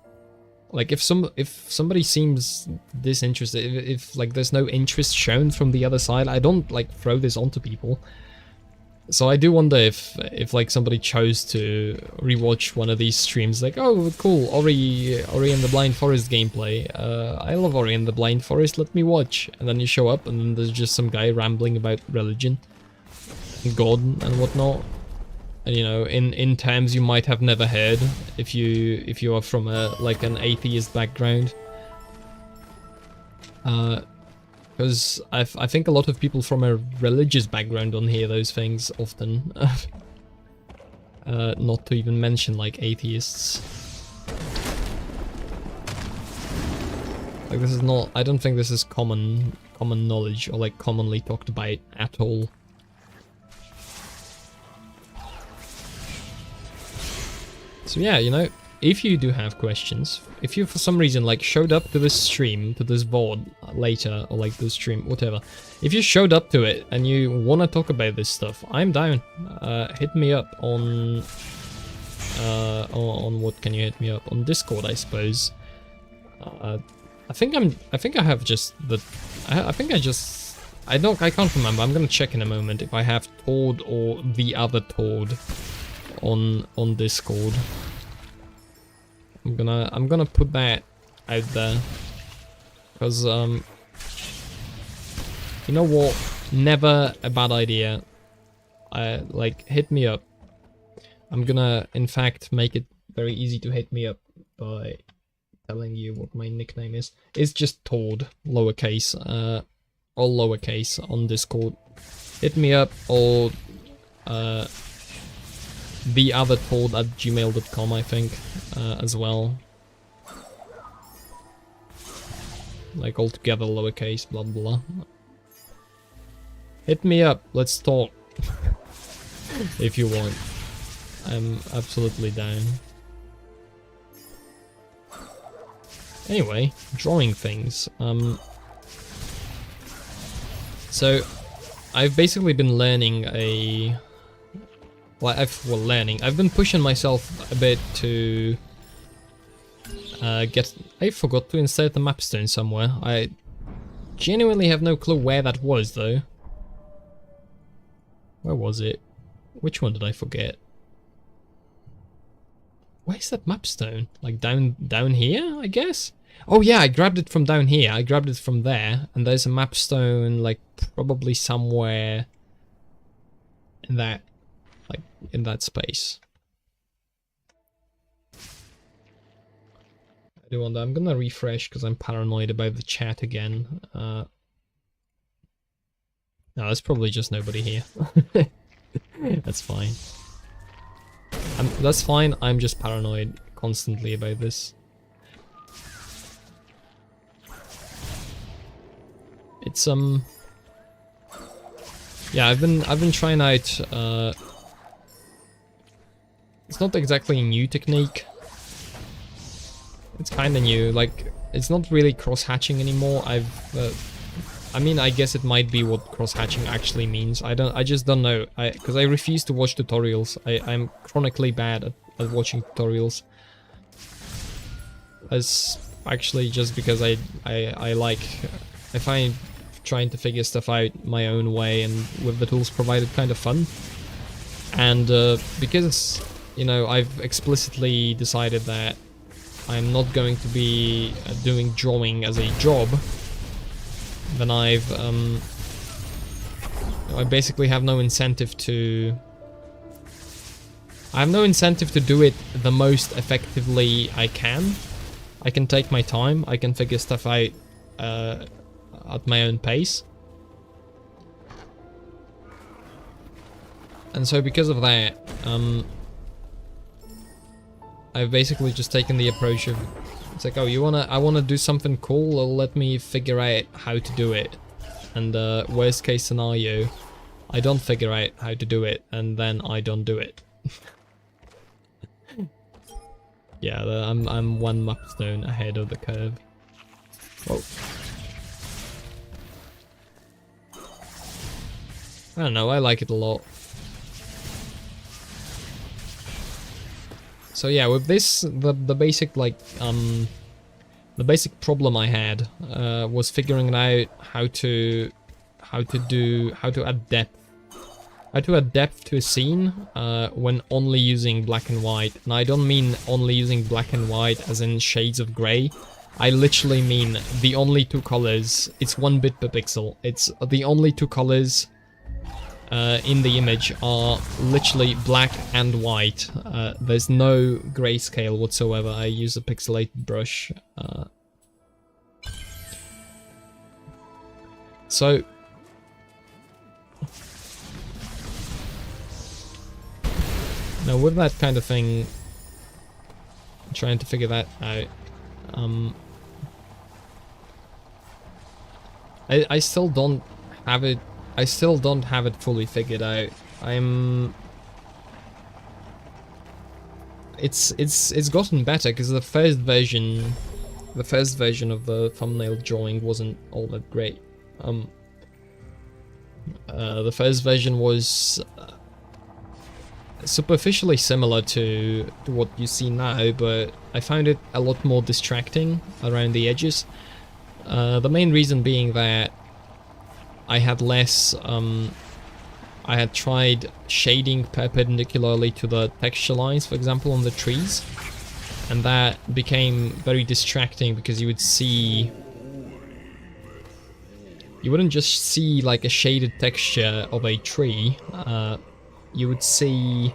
Like if somebody seems disinterested, if like there's no interest shown from the other side, I don't like throw this onto people. So I do wonder if like somebody chose to rewatch one of these streams, like, oh cool, Ori and the Blind Forest gameplay. I love Ori and the Blind Forest, let me watch. And then you show up and then there's just some guy rambling about religion, God and whatnot. And, you know, in terms you might have never heard if you are from like an atheist background. Because I think a lot of people from a religious background don't hear those things often. Not to even mention like atheists. Like this is not, I don't think this is common knowledge or like commonly talked about at all. So yeah, you know, if you do have questions, if you for some reason like showed up to this stream, to this VOD later, or like this stream, whatever, if you showed up to it and you want to talk about this stuff, I'm down. Hit me up on what can you hit me up? On Discord, I suppose. I think I have just the, I can't remember, I'm gonna check in a moment if I have Toad or the other Toad on Discord. I'm gonna put that out there because you know what, never a bad idea. Like hit me up. I'm gonna in fact make it very easy to hit me up by telling you what my nickname is. It's just Toad, lowercase, all lowercase on Discord. Hit me up, or the other Toad at gmail.com, I think, as well. Like all together, lowercase, blah blah. Hit me up, let's talk. If you want. I'm absolutely down. Anyway, drawing things. So I've basically been learning a... I've been pushing myself a bit to get... I forgot to insert the mapstone somewhere. I genuinely have no clue where that was, though. Where was it? Which one did I forget? Where's that mapstone? Like down here, I guess? Oh yeah, I grabbed it from down here. I grabbed it from there, and there's a mapstone, like, probably somewhere in that... like, in that space. I do wonder, I'm gonna refresh because I'm paranoid about the chat again. No, there's probably just nobody here. That's fine. That's fine, I'm just paranoid constantly about this. It's yeah, I've been trying out it's not exactly a new technique. It's kinda new, like, it's not really cross-hatching anymore. I mean, I guess it might be what cross-hatching actually means. I just don't know. Because I refuse to watch tutorials. I'm chronically bad at watching tutorials. That's actually just because I find trying to figure stuff out my own way and with the tools provided kind of fun. And because, you know, I've explicitly decided that I'm not going to be doing drawing as a job, then I basically have no incentive to... I have no incentive to do it the most effectively I can. I can take my time, I can figure stuff out at my own pace. And so because of that, I've basically just taken the approach of, it's like, oh, I wanna do something cool, or let me figure out how to do it. And worst case scenario, I don't figure out how to do it, and then I don't do it. Yeah, I'm one mapstone ahead of the curve. Whoa. I don't know, I like it a lot. So yeah, with this, the basic, like, the basic problem I had was figuring out how to add depth to a scene when only using black and white. And I don't mean only using black and white as in shades of grey. I literally mean the only two colors. It's 1 bit per pixel. It's the only two colors in the image are literally black and white. There's no grayscale whatsoever. I use a pixelated brush. So now with that kind of thing, I'm trying to figure that out. I still don't have it. I still don't have it fully figured out. It's gotten better because the first version of the thumbnail drawing wasn't all that great. The first version was superficially similar to what you see now, but I found it a lot more distracting around the edges. The main reason being that I had less, I had tried shading perpendicularly to the texture lines, for example, on the trees, and that became very distracting because you wouldn't just see like a shaded texture of a tree, you would see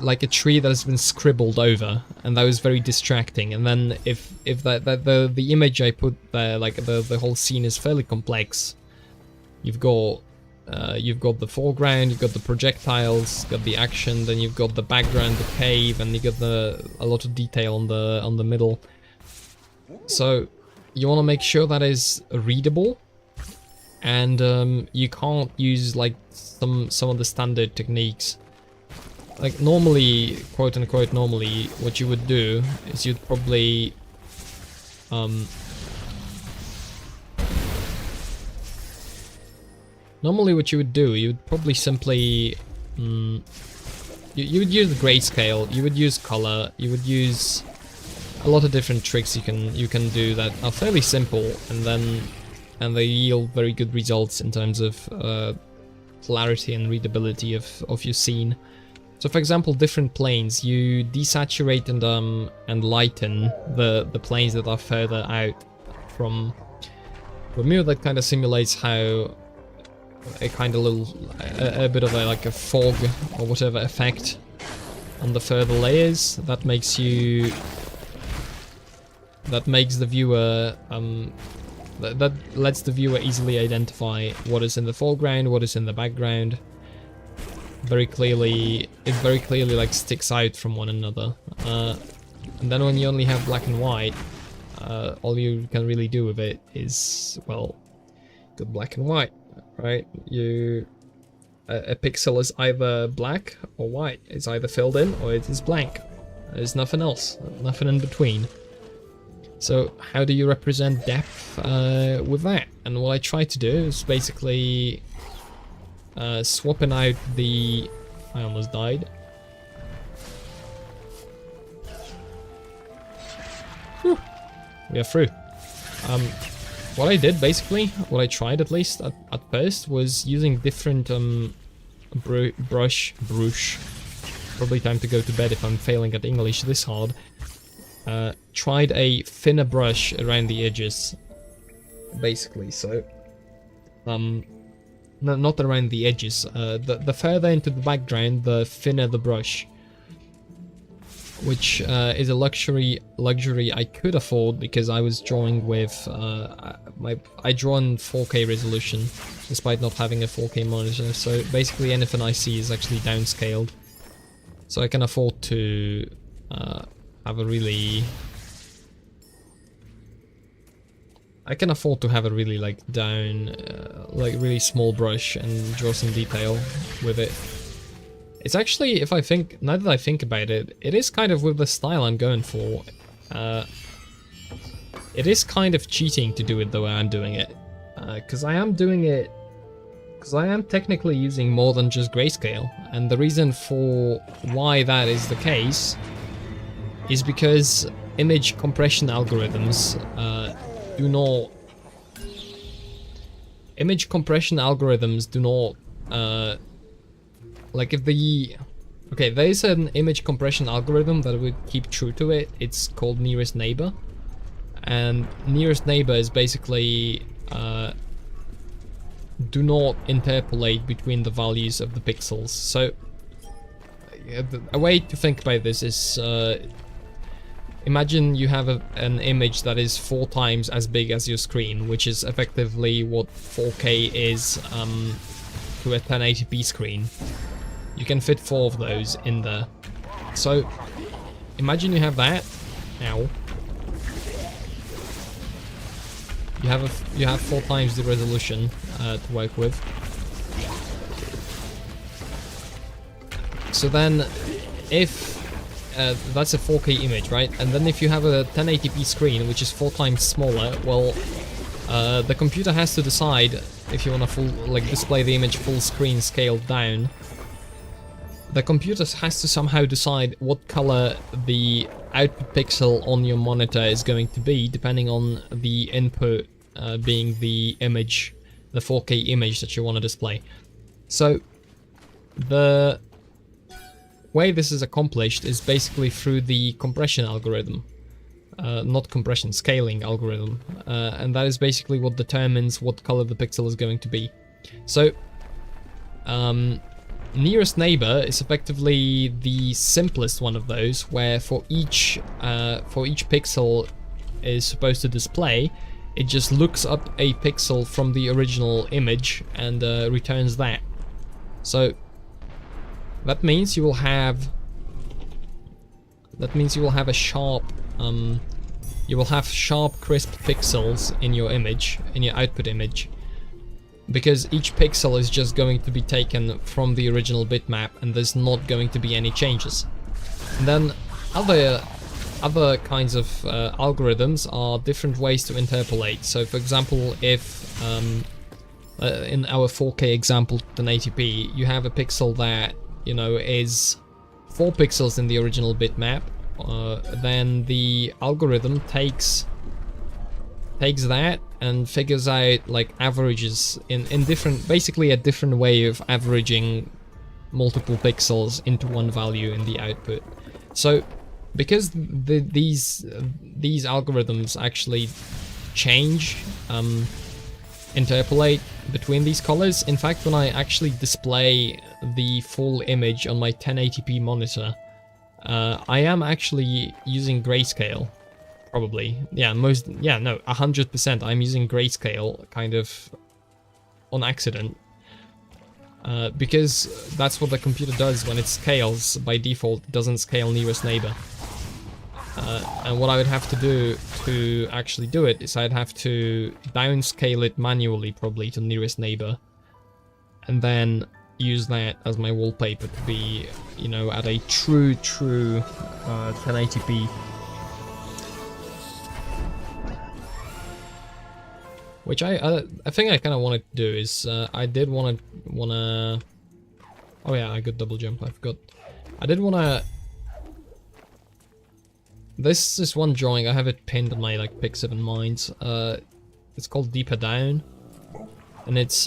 like a tree that has been scribbled over, and that was very distracting. And then if the image I put there, like the whole scene is fairly complex. You've got the foreground, you've got the projectiles, got the action, then you've got the background, the cave, and you got a lot of detail on the middle. So you want to make sure that is readable, and you can't use like some of the standard techniques. Like normally, quote unquote normally, what you would do is you'd probably you'd probably simply you would use grayscale, you would use color, you would use a lot of different tricks you can do that are fairly simple, and they yield very good results in terms of clarity and readability of your scene. So for example, different planes, you desaturate and lighten the planes that are further out from you. That kind of simulates how a kind of a bit of like a fog or whatever effect on the further layers that makes the viewer that lets the viewer easily identify what is in the foreground, what is in the background. It very clearly like sticks out from one another. And then when you only have black and white, all you can really do with it is, well, good black and white, right? A pixel is either black or white. It's either filled in or it is blank. There's nothing else, nothing in between. So how do you represent depth with that? And what I try to do is basically swapping out the... I almost died. Whew. We are through. What I did basically, what I tried at least at first, was using different brush. Probably time to go to bed if I'm failing at English this hard. Tried a thinner brush around the edges, basically. So, no, not around the edges. The further into the background, the thinner the brush, which is a luxury I could afford because I was drawing with I draw in 4K resolution despite not having a 4K monitor. So basically anything I see is actually downscaled. So I can afford to have a really like down, like really small brush and draw some detail with it. It's actually, now that I think about it, it is kind of with the style I'm going for. It is kind of cheating to do it the way I'm doing it, because I am technically using more than just grayscale, and the reason for why that is the case is because image compression algorithms do not... Image compression algorithms do not... like if the... Okay, there is an image compression algorithm that would keep true to it. It's called nearest neighbor. And nearest neighbor is basically... do not interpolate between the values of the pixels. So, a way to think about this is... imagine you have an image that is 4 times as big as your screen, which is effectively what 4K is to a 1080p screen. You can fit 4 of those in there. So, imagine you have that. Ow. You have 4 times the resolution to work with. So then, if that's a 4K image, right? And then if you have a 1080p screen, which is 4 times smaller, well, the computer has to decide if you want to display the image full screen scaled down. The computer has to somehow decide what color the output pixel on your monitor is going to be, depending on the input being the image, the 4K image that you want to display. So, the way this is accomplished is basically through the compression algorithm. Not compression, scaling algorithm. And that is basically what determines what color the pixel is going to be. So, nearest neighbor is effectively the simplest one of those, where for each pixel is supposed to display, it just looks up a pixel from the original image and returns that. So that means you will have a sharp crisp pixels in your image, in your output image. Because each pixel is just going to be taken from the original bitmap and there's not going to be any changes. And then other kinds of algorithms are different ways to interpolate. So for example, if in our 4K example 1080p, you have a pixel that, you know, is 4 pixels in the original bitmap, then the algorithm takes that and figures out like averages in different, basically a different way of averaging multiple pixels into one value in the output. So because these algorithms actually change, interpolate between these colors. In fact, when I actually display the full image on my 1080p monitor, I am actually using grayscale. Probably. Yeah, 100% I'm using grayscale kind of on accident. Because that's what the computer does when it scales by default. It doesn't scale nearest neighbor. And what I would have to do to actually do it is I'd have to downscale it manually, probably, to nearest neighbor. And then use that as my wallpaper to be, you know, at a true 1080p. Which I think I kind of wanted to do is, I did wanna... Oh yeah, I got double jump, I forgot. I did wanna... This is one drawing, I have it pinned on my, like, Pick7 Minds. It's called Deeper Down. And it's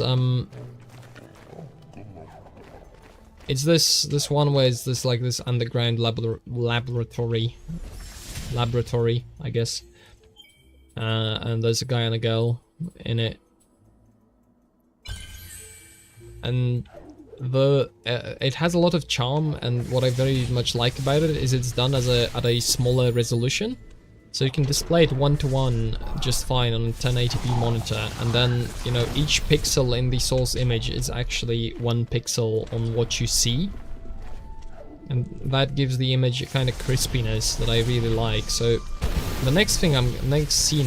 this one where it's this, like, this underground laboratory, I guess. And there's a guy and a girl in it, and it has a lot of charm, and what I very much like about it is it's done at a smaller resolution, so you can display it 1:1 just fine on a 1080p monitor, and then, you know, each pixel in the source image is actually 1 pixel on what you see, and that gives the image a kind of crispiness that I really like. So the next scene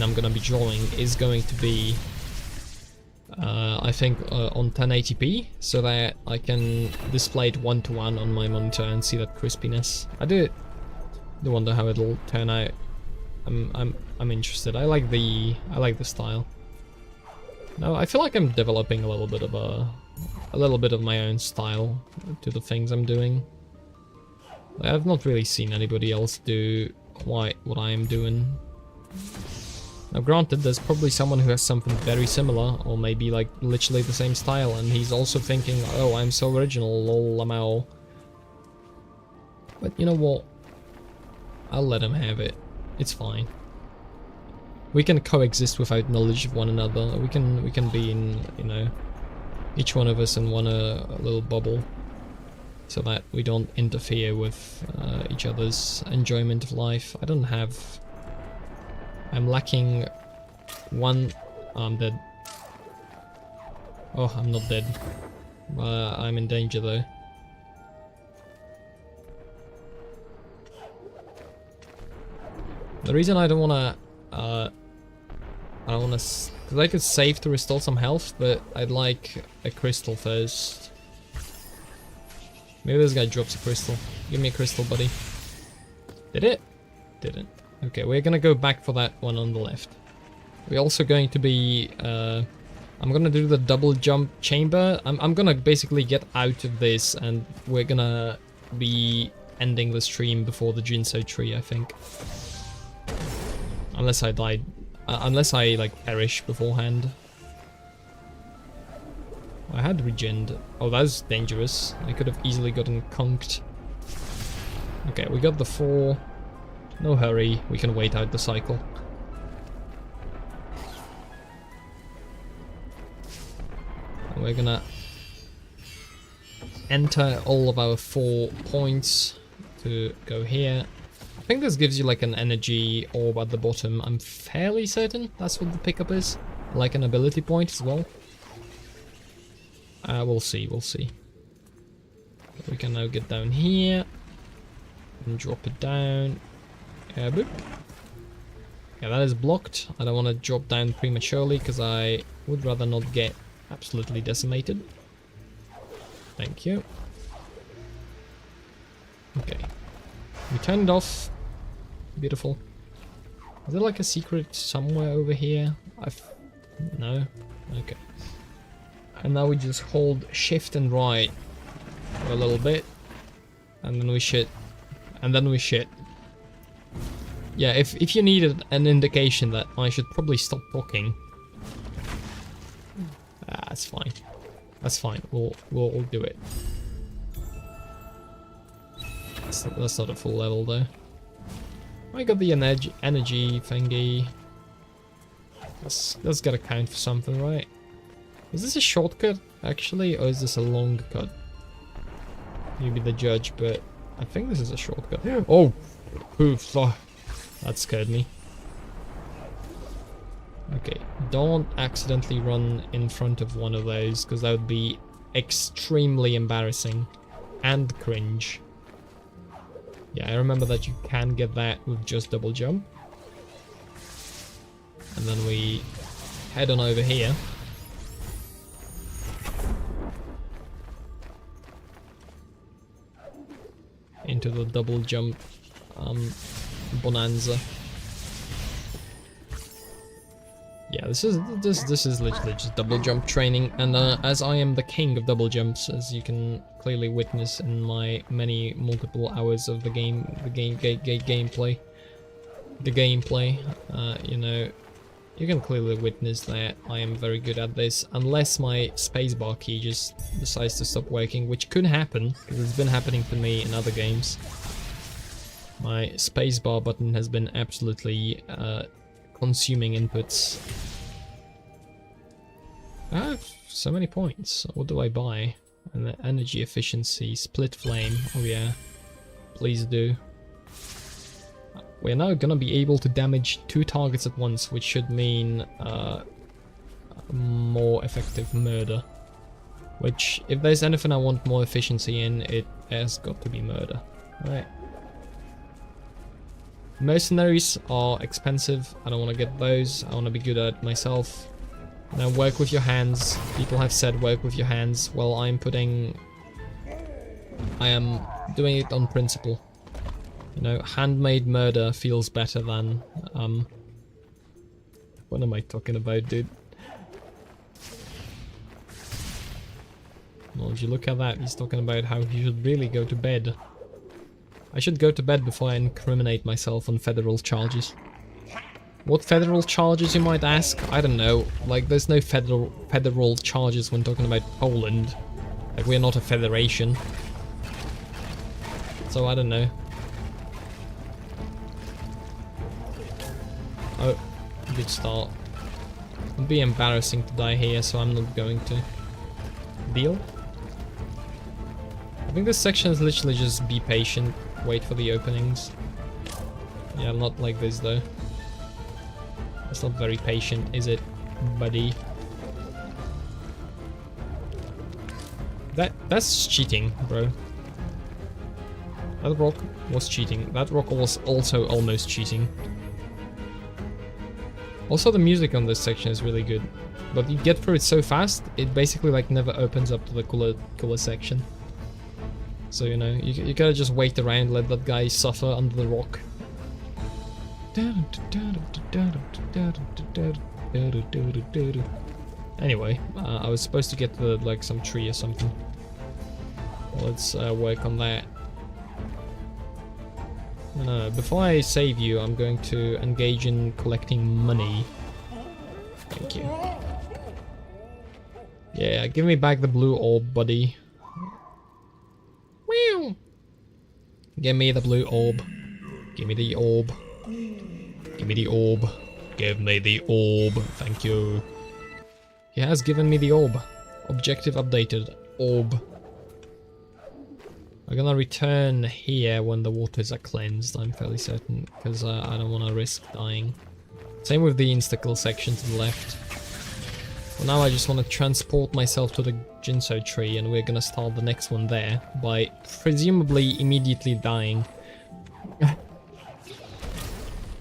I'm gonna be drawing is going to be, I think, on 1080p, so that I can display it 1:1 on my monitor and see that crispiness. I do wonder how it'll turn out. I'm interested. I like the style. No, I feel like I'm developing a little bit of my own style to the things I'm doing. I've not really seen anybody else do quite what I am doing. Now granted, there's probably someone who has something very similar, or maybe like literally the same style, and he's also thinking, oh, I'm so original, lol, lamau. But you know what? I'll let him have it. It's fine. We can coexist without knowledge of one another. We can be in, you know, each one of us in a little bubble, so that we don't interfere with each other's enjoyment of life. I don't have... I'm lacking one... Oh, I'm dead. Oh, I'm not dead. I'm in danger though. The reason I don't wanna... because I could save to restore some health, but I'd like a crystal first. Maybe this guy drops a crystal. Give me a crystal, buddy. Did it? Didn't. Okay, we're gonna go back for that one on the left. We're also going to be... I'm gonna do the double jump chamber. I'm gonna basically get out of this, and we're gonna be ending the stream before the Jinso tree, I think. Unless I died. Unless I, like, perish beforehand. I had regened. Oh, that was dangerous. I could have easily gotten conked. Okay, we got the 4. No hurry, we can wait out the cycle. And we're gonna enter all of our 4 points to go here. I think this gives you like an energy orb at the bottom. I'm fairly certain that's what the pickup is. Like an ability point as well. We'll see, we'll see. We can now get down here and drop it down. Boop. Yeah, that is blocked. I don't want to drop down prematurely because I would rather not get absolutely decimated. Thank you. Okay. We turned off. Beautiful. Is there like a secret somewhere over here? No? Okay. And now we just hold shift and right for a little bit. And then we shit. And then we shit. Yeah, if you needed an indication that I should probably stop talking. That's fine. That's fine. We'll do it. That's not a full level though. I got the energy thingy. That's gotta count for something, right? Is this a shortcut actually, or is this a long cut? You be the judge, but I think this is a shortcut. Oh, oof! Oh, that scared me. Okay, don't accidentally run in front of one of those, because that would be extremely embarrassing and cringe. Yeah, I remember that you can get that with just double jump. And then we head on over here. Into the double jump bonanza. Yeah, this is literally just double jump training, and as I am the king of double jumps, as you can clearly witness in my many multiple hours of the gameplay, you know, you can clearly witness that I am very good at this, unless my spacebar key just decides to stop working, which could happen, because it's been happening to me in other games. My spacebar button has been absolutely consuming inputs. I have so many points. What do I buy? And the energy efficiency, split flame. Oh yeah, please do. We're now gonna be able to damage 2 targets at once, which should mean more effective murder. Which, if there's anything I want more efficiency in, it has got to be murder. Right. Mercenaries are expensive. I don't want to get those. I want to be good at it myself. Now work with your hands. People have said work with your hands. Well, I am doing it on principle. You know, handmade murder feels better than what am I talking about, dude? Well, if you look at that, he's talking about how he should really go to bed. I should go to bed before I incriminate myself on federal charges. What federal charges, you might ask? I don't know. Like, there's no federal charges when talking about Poland. Like, we're not a federation. So, I don't know. Oh, good start. It'd be embarrassing to die here, so I'm not going to. Deal? I think this section is literally just be patient, wait for the openings. Yeah, I'm not like this though. It's not very patient, is it, buddy? That's cheating, bro. That rock was cheating. That rock was also almost cheating. Also, the music on this section is really good, but you get through it so fast, it basically like never opens up to the cooler section. So, you know, you gotta just wait around, let that guy suffer under the rock. Anyway, I was supposed to get to like some tree or something. Let's work on that. No, before I save you, I'm going to engage in collecting money. Thank you. Yeah, give me back the blue orb, buddy. Meow. Give me the blue orb. Give me the orb. Give me the orb. Give me the orb. Thank you. He has given me the orb. Objective updated. Orb. I'm gonna return here when the waters are cleansed, I'm fairly certain, because I don't want to risk dying. Same with the insta-kill section to the left. For now I just want to transport myself to the Jinso tree, and we're gonna start the next one there, by presumably immediately dying.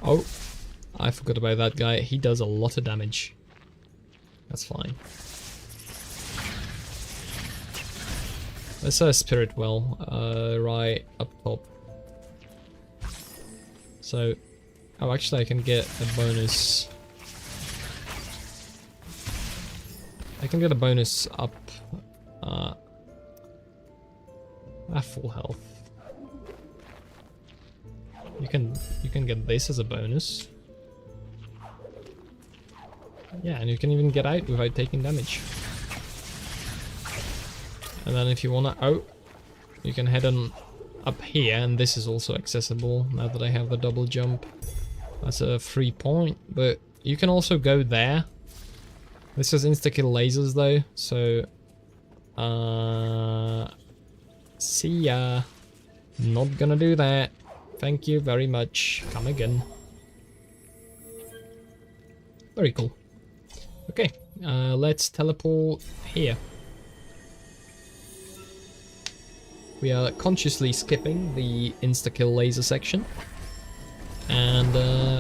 Oh, I forgot about that guy, he does a lot of damage. That's fine. There's a spirit well, right up top. So, oh, actually I can get a bonus. I can get a bonus up, at full health. You can get this as a bonus. Yeah, and you can even get out without taking damage. And then if you wanna out, you can head on up here, and this is also accessible now that I have the double jump. That's a 3 point, but you can also go there. This is insta-kill lasers though, so see ya. Not gonna do that. Thank you very much. Come again. Very cool. Okay, let's teleport here. We are consciously skipping the insta-kill laser section. And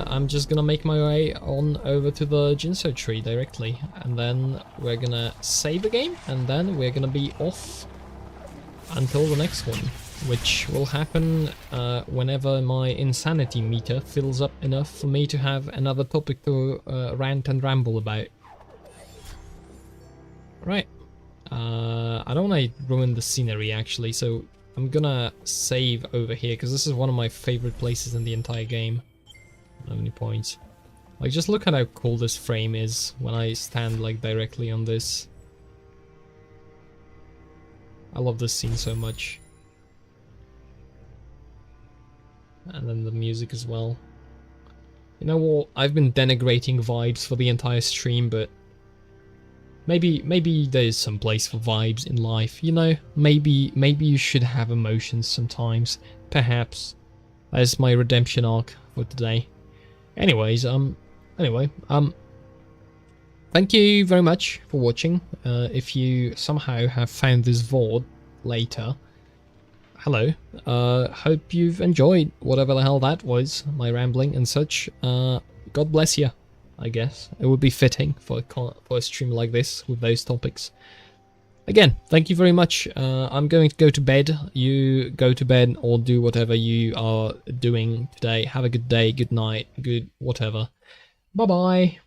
I'm just gonna make my way on over to the Jinso tree directly. And then we're gonna save the game, and then we're gonna be off until the next one. Which will happen whenever my insanity meter fills up enough for me to have another topic to rant and ramble about. Right. I don't want to ruin the scenery actually, so I'm gonna save over here because this is one of my favorite places in the entire game. I don't have any points. Like, just look at how cool this frame is when I stand like directly on this. I love this scene so much. And then the music as well. You know what? I've been denigrating vibes for the entire stream, but maybe there's some place for vibes in life, you know? Maybe you should have emotions sometimes. Perhaps. That's my redemption arc for today. Anyways, thank you very much for watching. If you somehow have found this VOD later, hello. Hope you've enjoyed whatever the hell that was, my rambling and such. God bless you. I guess it would be fitting for a stream like this with those topics. Again, thank you very much. I'm going to go to bed. You go to bed or do whatever you are doing today. Have a good day, good night, good whatever. Bye bye.